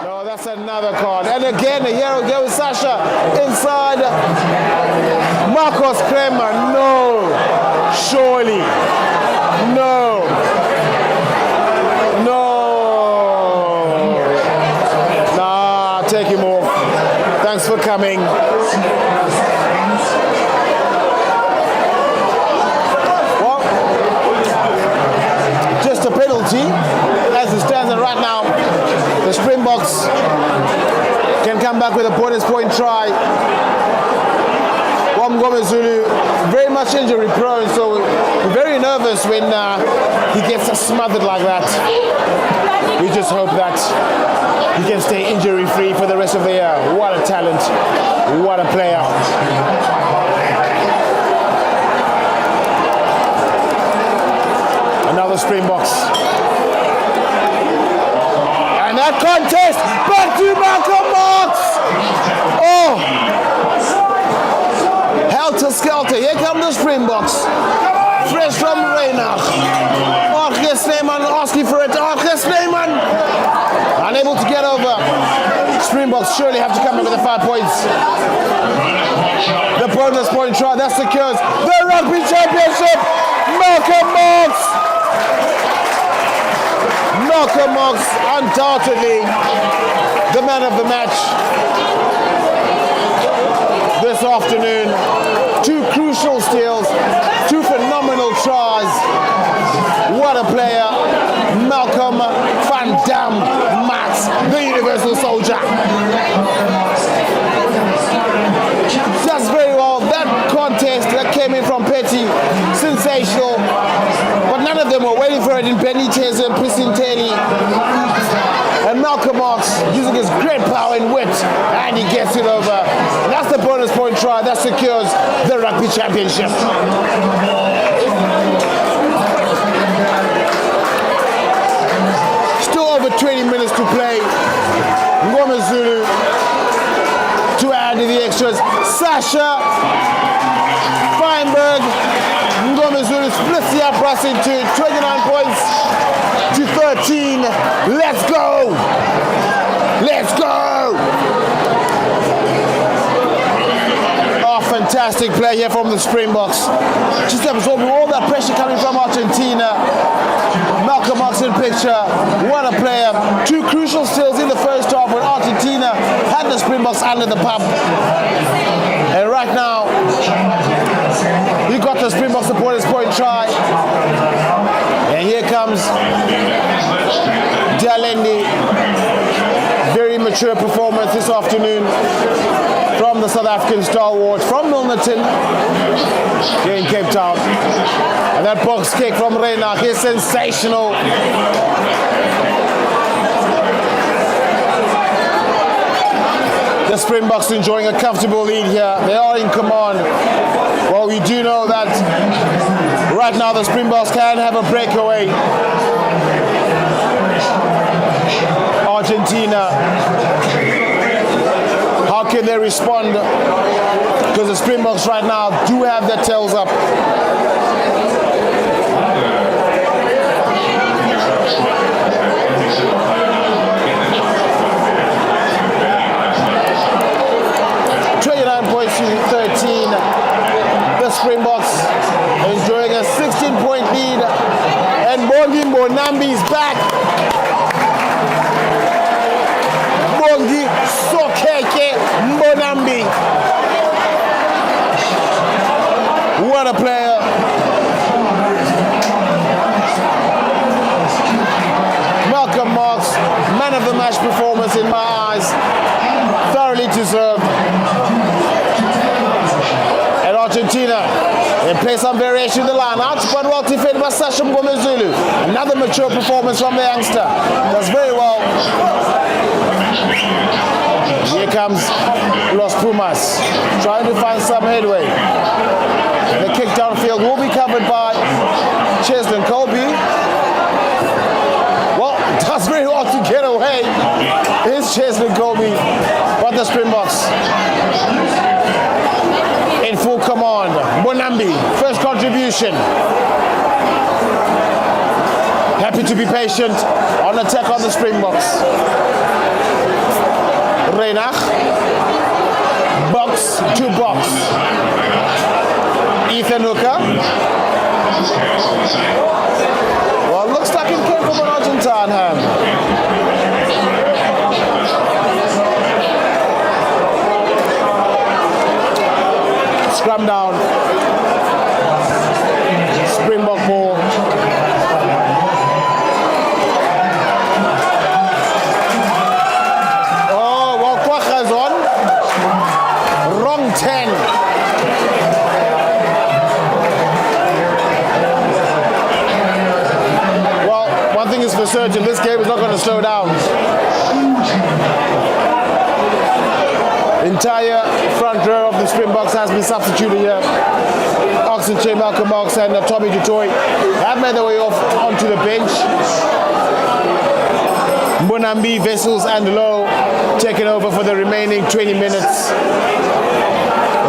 No, that's another card. And again, here we go with Sasha. Inside. Marcos Kremer. No. Surely. No. for coming. Well, just a penalty as it stands, and right now the Springboks can come back with a bonus point try. Zulu, very much injury prone, so we're very nervous when he gets smothered like that. We just hope that he can stay injury free for the rest of the year. What a talent, what a player. Another Springboks. And that contest, back to Malcolm Marx. Oh! Helter Skelter, here come the Springboks. Fresh from Reinach. Arge Sneeman asking for it. Arge Sneeman unable to get over. Springboks surely have to come in with the 5 points. The bonus point try, that secures the Rugby Championship. Malcolm Marx. Malcolm Marx, undoubtedly the man of the match this afternoon. 2 crucial steals, 2 phenomenal tries. What a player. Malcolm van Dam Marx, the Universal Soldier. Does very well. That contest that came in from Petty, sensational. But none of them were waiting for it in Benitez and Pisinteli. And Malcolm Marx using his great power and wit, and he gets it over. And that's the bonus point try that secures the Rugby Championship. Still over 20 minutes to play. Zulu to add to the extras. Sasha Feinberg. Zulu splits the uprights into 29 points to 13. Let's go! Let's go! Oh, fantastic play here from the Springboks. Just absorbing all that pressure coming from Argentina. Malcolm Marx in picture. What a player. 2 crucial steals in the first half when Argentina had the Springboks under the pump. And right now, you got the Springboks supporters point try. And here comes Dialendi. Very mature performance this afternoon from the South African stalwart from Milnerton here in Cape Town. And that box kick from Reinach is sensational. The Springboks enjoying a comfortable lead here. They are in command. Well, we do know that right now the Springboks can have a breakaway. Argentina, how can they respond? Because the Springboks right now do have their tails up. To 13. The Springboks enjoying a 16-point lead, and Bongi Mbonambi is back. Bongi Sokeke Mbonambi. What a player. Malcolm Marx, man of the match performance in my eyes. Thoroughly deserved. Argentina, they play some variation in the line. Outspun well defended by Sasha Zulu. Another mature performance from the youngster. Does very well. Here comes Los Pumas, trying to find some headway. The kick downfield will be covered by Cheslin Colby. Well, does very well to get away. It's Cheslin Colby, but the Springboks in full command. Bonambi, first contribution. Happy to be patient on attack on the Springboks. Reinach, box to box. Ethan Hooker. Well, looks like it came from an Argentine hand. going to slow down. Entire front row of the Springboks has been substituted here. Oxenchain, Malcolm Marks and Tommy Dutoy have made their way off onto the bench. Mbonambi, Vessels and Lowe taking over for the remaining 20 minutes.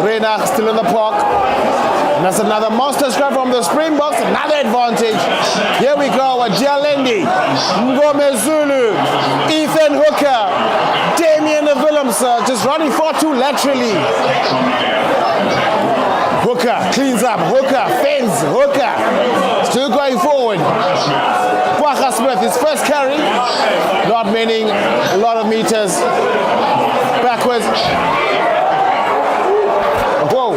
Reinach still in the park. And that's another monster scrum from the Springboks, another advantage. Here we go with Dialendi, Ngomezulu, Ethan Hooker, Damien Willemse just running far too laterally. Hooker cleans up, Hooker fends, Hooker still going forward. Kwagga Smith, his first carry, not meaning a lot of meters. Backwards. Whoa.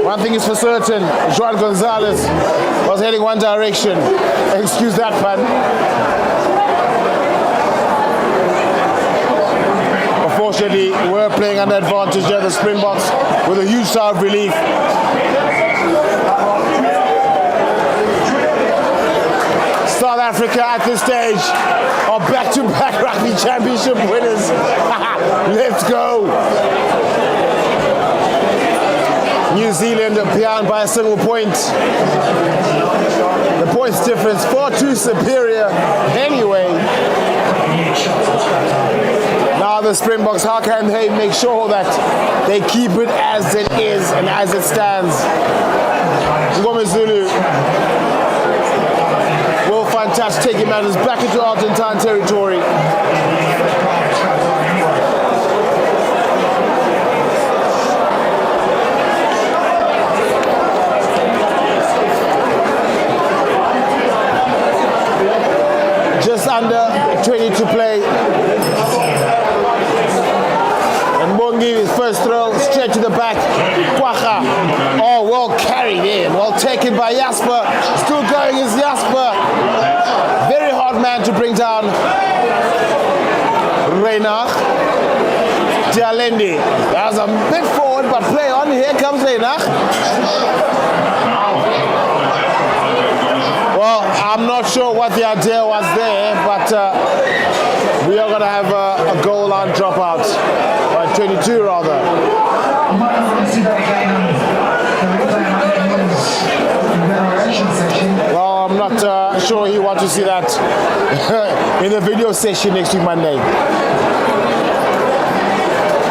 One thing is for certain, Juan Gonzalez was heading one direction. Excuse that pun. Unfortunately, we're playing under advantage here, the Springboks, with a huge sigh of relief. South Africa at this stage are back-to-back rugby championship winners. Let's go. New Zealand behind by a single point. The points difference far too superior anyway. Now the Springboks, how can they make sure that they keep it as it is and as it stands? Ngomezulu will find touch, taking matters back into Argentine territory. Just under 20 to play. And Bongi, his first throw, straight to the back. Kwagga, oh, well carried in, well taken by Jasper. Still going is Jasper. Very hard man to bring down. Reinach. Dialendi. That was a bit forward, but play on. Here comes Reinach. Well, I'm not sure what the idea was there, but we are going to have a goal line dropout. 22 rather. Well, I'm not sure you want to see that in the video session next week Monday.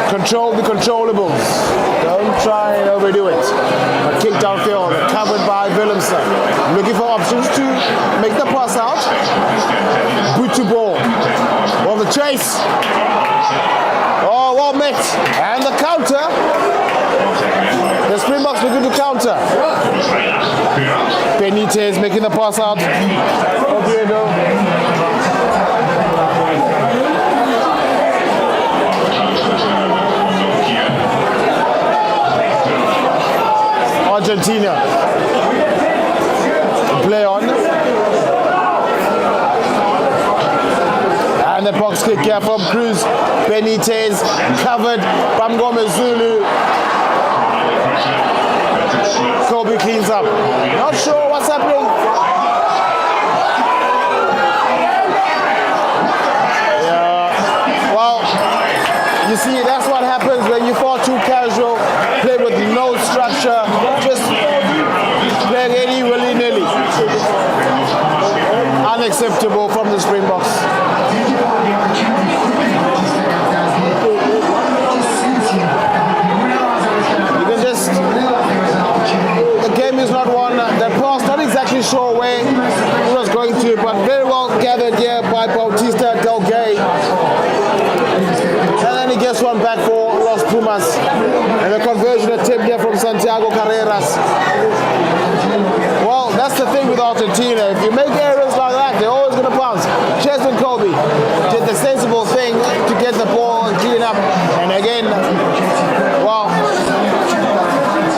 Control the controllables. Don't try and overdo it. A kick downfield, covered by Willemse. Looking for options to make the pass out. Boot to ball. Well, the chase. Oh, well met. And the counter. The Springboks looking to counter. Benitez making the pass out. Oviedo. Argentina. Play on. And the box kick here from Cruz. Benitez covered. Ngomezulu. Kobe cleans up. Not sure what's happening. Yeah. Well, you see, that's what happens when you fall too casual, play with no structure, just playing any willy-nilly. Unacceptable from the Springboks. You can just, the game is not one, that pass, not exactly sure where it was going to, but very well gathered here by Bautista Delgay. And then he gets one back for Los Pumas. And the conversion attempt here from Santiago Carreras. Well, that's the thing with Argentina. If you make errors like that, they're always going to bounce. Cheston Kobe did the sensible thing to get the ball and clean up. And again, well,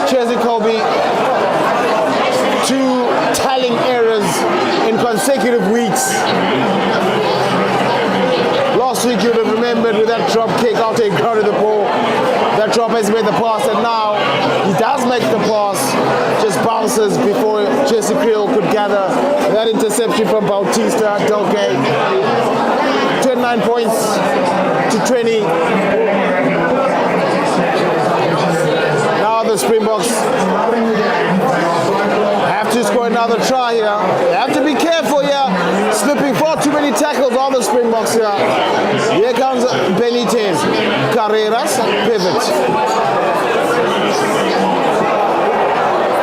Cheston Kobe, 2 telling errors in consecutive weeks. Last week you would have remembered with that drop kick after he grounded the ball. That drop has made the pass, and now he does make the pass, just bounces before Jesse Creel could gather that interception from Bautista Delgay. 9 points to 20. Now the Springboks have to score another try here. They have to be careful here. Slipping far too many tackles on the Springboks here. Here comes Benitez. Carreras, pivot.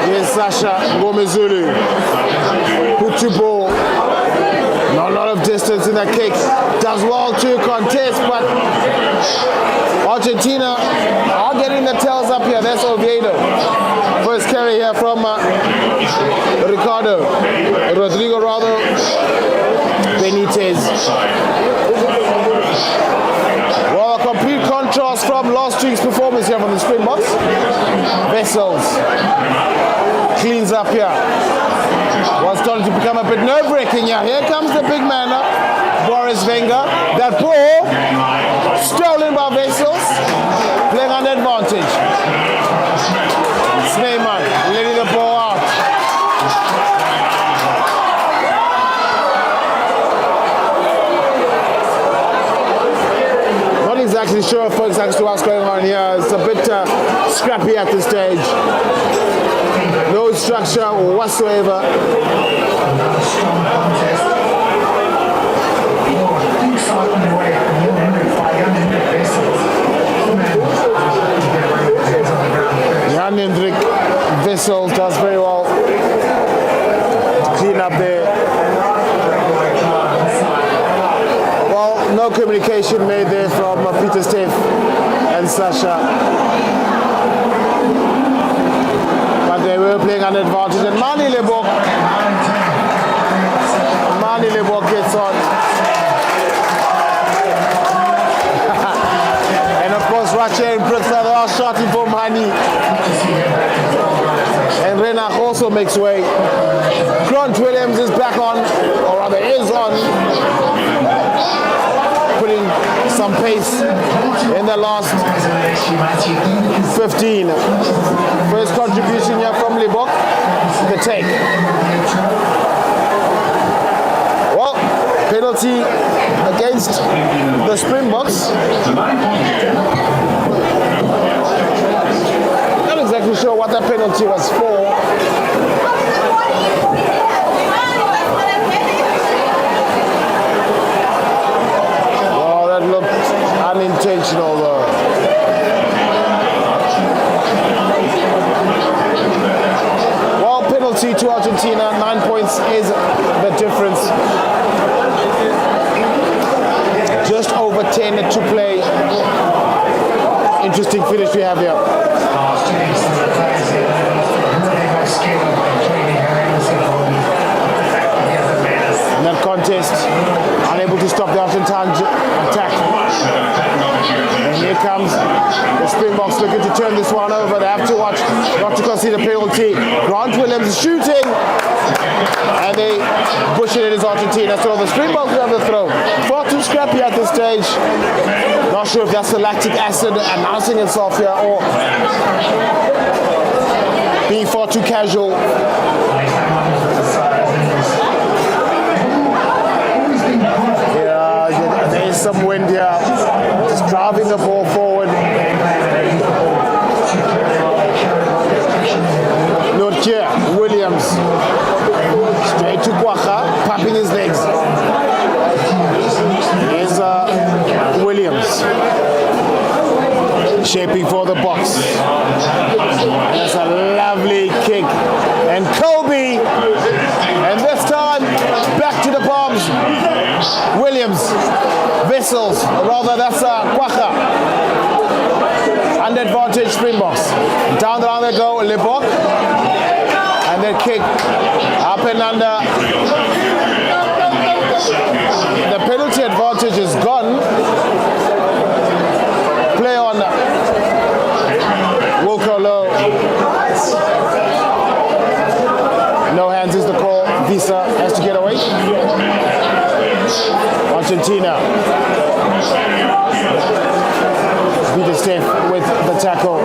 Here's Sasha Ngomezulu. Put to ball. Not a lot of distance in that kick. Does well to contest, but Argentina are getting the tails up here. That's Oviedo. First carry here from Rodrigo rather. Benitez. Well, a complete contrast from last week's performance here from the Springboks. Vessels cleans up here. Was starting to become a bit nerve-wracking here. Here comes the big man up, Boris Wenger. That ball stolen by Vessels, playing on advantage. Sneeman letting the ball out. Not exactly sure, folks, as to what's going on here. It's a bit scrappy at this stage. No structure whatsoever. Jan Hendrik Vessels does very well to clean up there. Well, no communication made there from Peter Steff and Sasha. They were playing an advantage, and Mani Lebok gets on. And of course, Rache and Pritza, they are shouting for Mani. And Renach also makes way. Grant Williams is back on, or rather is on, putting some pace in the last 15. First contribution here from Lebok, the take. Well, penalty against the Springboks. Not exactly sure what that penalty was for. Oh, that looked unintentional though. To Argentina, 9 points is the difference. Just over 10 to play. Interesting finish we have here. In that contest, unable to stop the Argentine attack. And here comes the Springboks looking to turn this one over. They have to watch not to concede a penalty. Grant Williams is shooting. And they push it in Argentina. So the Springboks have the throw. Far too scrappy at this stage. Not sure if that's the lactic acid announcing itself here or being far too casual. Yeah, there is some wind here. Just driving the ball forward. Nortje Williams. Straight to Kwacha, popping his legs. Here's Williams. Shaping for the box. And that's a lovely kick. And Kobe. And this time, back to the palms. Williams. Vessels. Rather, that's Kwacha. Under advantage, Springboks. Down the line they go, Lebok. And then kick up and under. The penalty advantage is gone. Play on Wilco Low. No hands is the call. Visa has to get away. Argentina. Peter Steff with the tackle.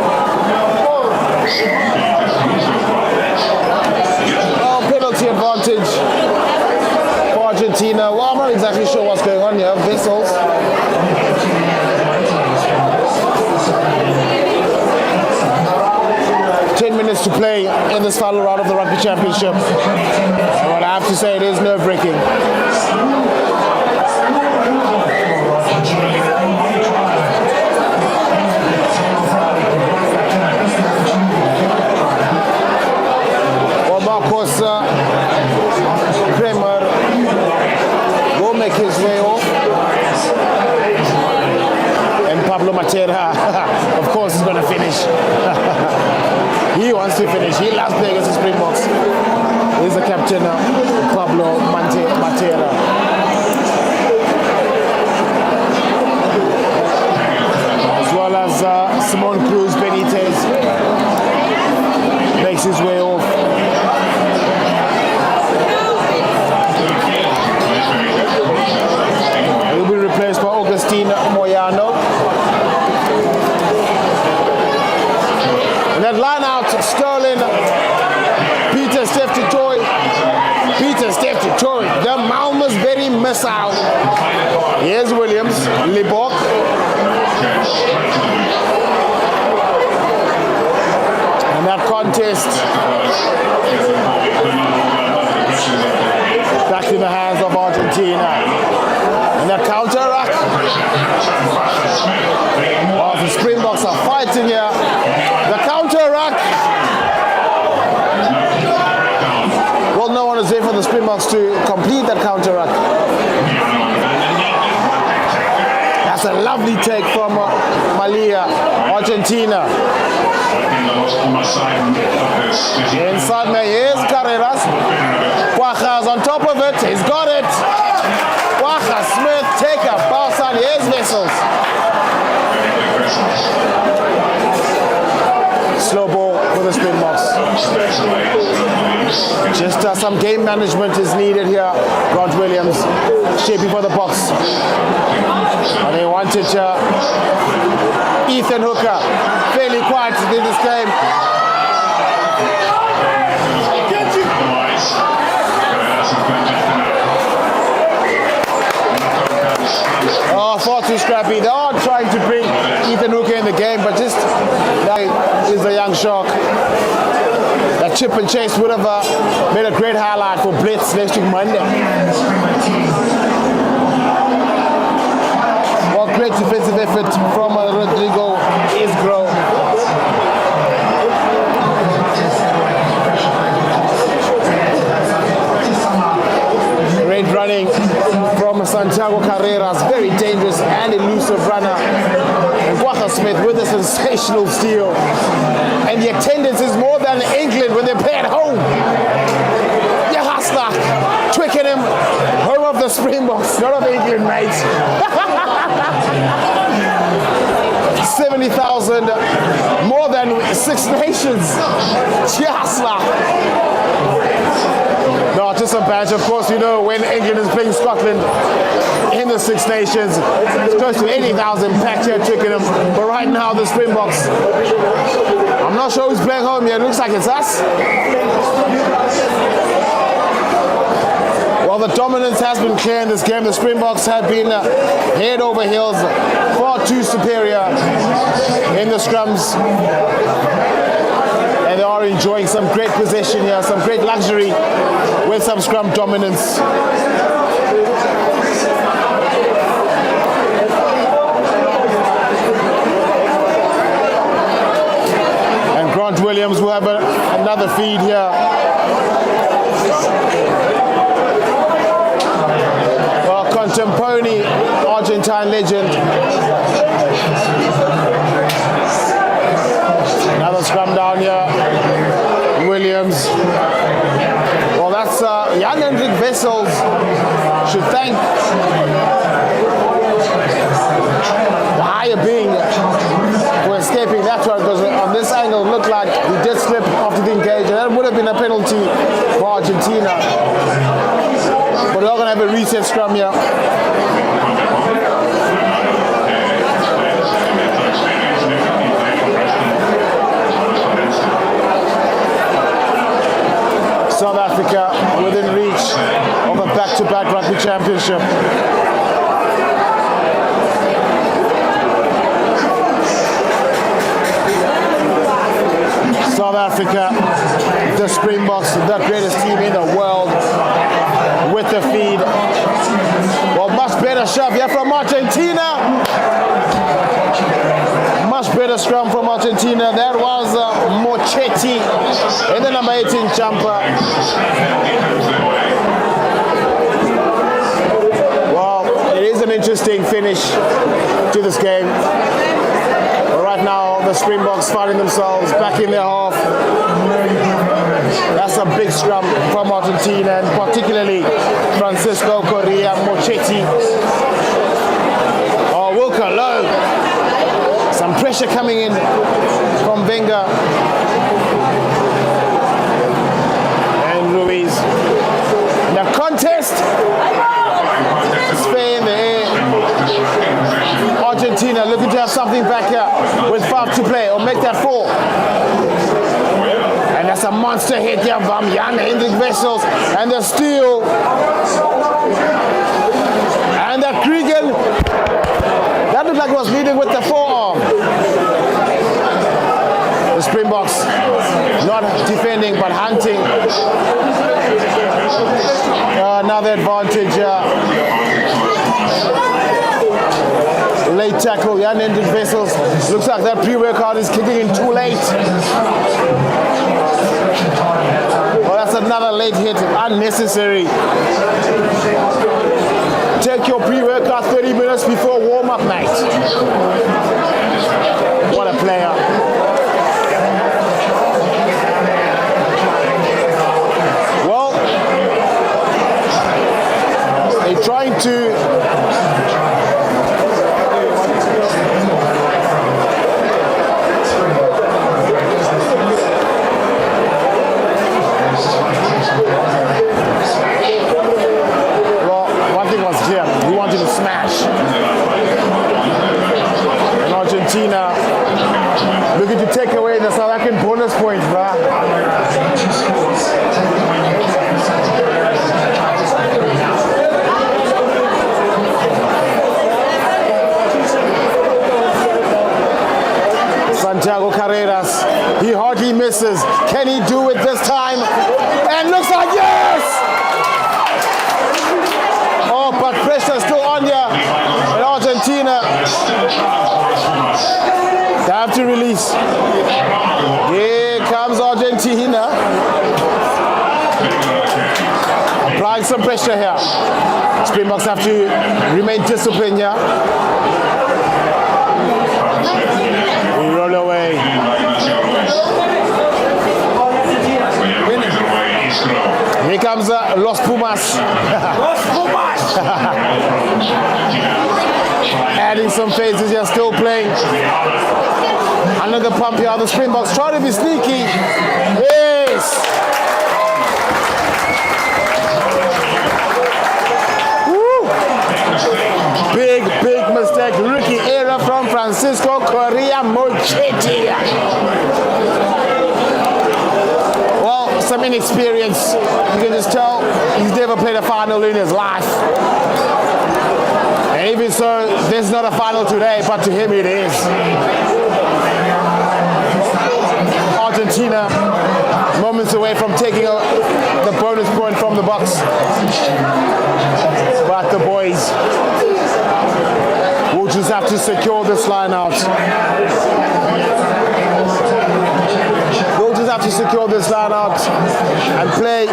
Penalty advantage for Argentina. Well, I'm not exactly sure what's going on here. Vessels. 10 minutes to play in this final round of the Rugby Championship. And what I have to say, it is nerve-wracking. Well, Marcos Kramer will make his way off. And Pablo Matera, of course, is going to finish. He wants to finish. He loves playing against the Springboks. He's the captain, Pablo Matera. As well as Simon Cruz Benitez makes his way off. He'll be replaced by Augustine Moyano. And that line out, Sterling, Peter Steph-Toy, the Malmesbury missile. Here's Williams, Libok. And that contest back in the hands of Argentina. And that counter-attack. While the Springboks are fighting here, the counter-attack. Well, no one is there for the Springboks to complete that counter-attack. That's a lovely take from Malia, Argentina. Inside me, here's Carreras. Quaja's on top of it, he's got it. Quaja, Smith, take a pass on, here's Vessels. Slow ball for the Springboks. Just some game management is needed here. Grant Williams shaping for the box. And they wanted Ethan Hooker fairly quiet in this game. Oh, far too scrappy. They are trying to bring Ethan Hooker in the game, but just that is a young shark. That chip and chase would have made a great highlight for Blitz next week Monday. Well, great defensive effort from Rodrigo Isgro. Great running from Santiago Carreras, very dangerous and elusive runner. And Quaja Smith with a sensational steal. And the attendance is more than England when they play at home. Yahasla, Twickenham, home of the Springboks, not of England, mate. 70,000, more than Six Nations. Yahasla. No, just some badge. Of course, you know, when England is playing Scotland in the Six Nations, it's close to 80,000 packed here at Twickenham. But right now, the Springboks, I'm not sure who's playing home yet. It looks like it's us. Well, the dominance has been clear in this game. The Springboks have been head over heels, far too superior in the scrums. And they are enjoying some great possession here, some great luxury with some scrum dominance. And Grant Williams will have another feed here. Well, contemporary Argentine legend. Another scrum down here. Williams. Well, that's young Hendrik Vessels should thank the higher being for escaping that one, because on this angle it looked like he did slip after the engage, and that would have been a penalty for Argentina. But we're going to have a reset scrum here. South Africa within reach of a back-to-back rugby championship. South Africa, the Springboks, the greatest team in the world, with the feed. Well, much better shove here from Argentina. Much better scrum from Argentina. That was Mochetti in the number 18 jumper. Well, it is an interesting finish to this game. Right now, the Springboks finding themselves back in their half. That's a big scrum from Argentina, and particularly Francisco Correa Mochetti. Oh, Wilker low. Some pressure coming in from Wenger. And Ruiz. The contest. Spay in the air. Argentina looking to have something back here with 5 to play, or make that 4. And that's a monster hit here from Jan Hendrik Wessels, and the steal. And that Kriegen, that looked like it was leading with the forearm. The Springboks not defending but hunting. Another advantage. Late tackle, Jan Hendrik Wessels. Looks like that pre-workout is kicking in too late. Well, that's another late hit, unnecessary. Take your pre-workout 30 minutes before warm-up, mate. What a player. Well, they're trying to Argentina looking to take away the South African bonus points, bruh. Santiago Carreras, he hardly misses. Can he do it this time? And looks like yes! Oh, but pressure still on here in Argentina. They have to release. Here comes Argentina. Applying some pressure here. Springboks have to remain disciplined here. We roll away. Here comes Los Pumas. Los Pumas! Adding some phases here, still playing. Another pump here, the Springboks trying to be sneaky. Yes! Woo. Big mistake. Rookie error from Francisco Correa Mochetti. Well, some inexperience. You can just tell he's never played a final in his life. And even so, this is not a final today, but to him it is. Argentina, moments away from taking the bonus point from the Bucks. But the boys will just have to secure this line out. We'll just have to secure this line out and play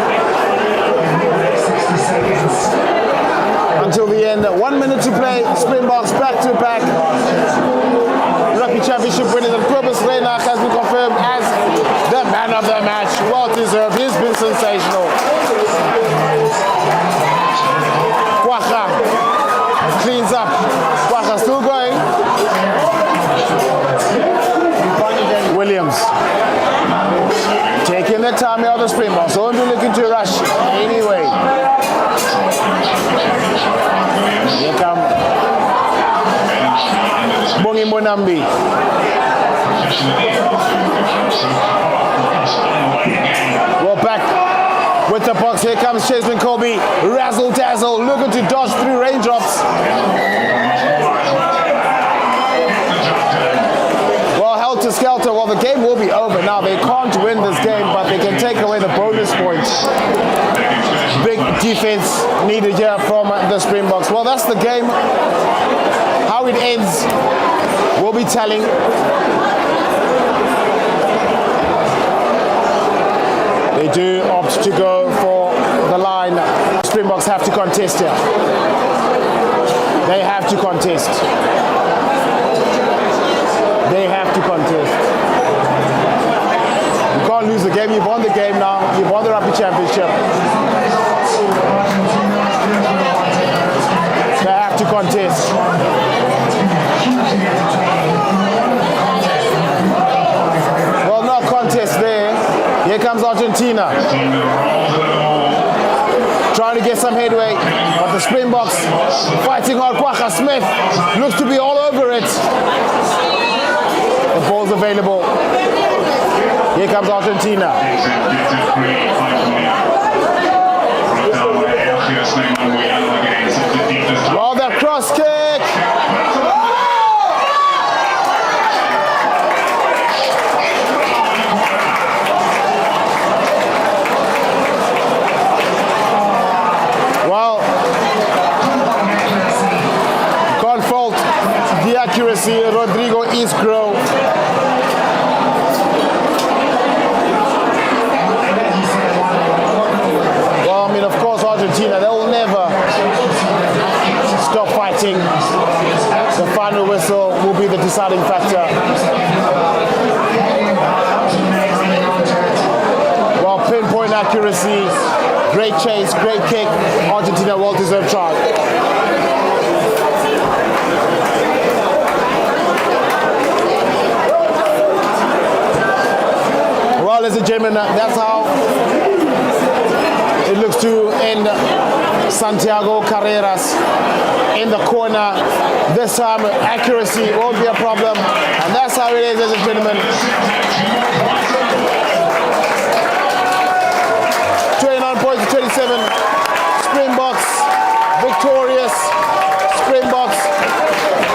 until the end. 1 minute to play. Springboks back to back. Rugby Championship winners, and Cobus Reinach has been confirmed as the man of the match. Well deserved. He's been sensational. Kwacha cleans up. Kwacha still going. Williams taking the time out of the Springboks. Won't be looking to rush anyway. Here come Bongi Monambi. Well, back with the box. Here comes Cheslin Colby. Razzle dazzle, looking to dodge through raindrops. Well, helter skelter. Well, the game will be over now. They can't win defense needed here from the Springboks. Well, that's the game. How it ends will be telling. They do opt to go for the line. Springboks have to contest here. They have to contest. They have to contest. You can't lose the game. You've won the game now. You've won the Rugby Championship. They have to contest. Well, no contest there. Here comes Argentina. Trying to get some headway, but the Springboks fighting hard. Kwagga Smith looks to be all over it. The ball's available. Here comes Argentina. Well, that cross kick. Well, can't fault the accuracy. Rodrigo Isgro. Well, I mean, of course, Argentina, they will never stop fighting. The final whistle will be the deciding factor. Well, pinpoint accuracy, great chase, great kick. Argentina well-deserved try. Well, ladies and gentlemen, that's how it looks to end. Santiago Carreras in the corner. This time, accuracy won't be a problem. And that's how it is, ladies and gentlemen. 29 points to 27. Springboks victorious. Springboks.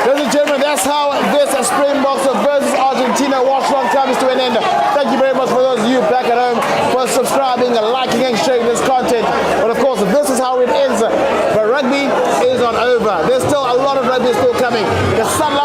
Ladies and gentlemen, that's how this Springboks versus Argentina watch-along comes to an end. Thank you very much for those of you back at home for subscribing, liking and sharing this content. But of course, this is how it ends. But rugby is not over. There's still a lot of rugby still coming. The sunlight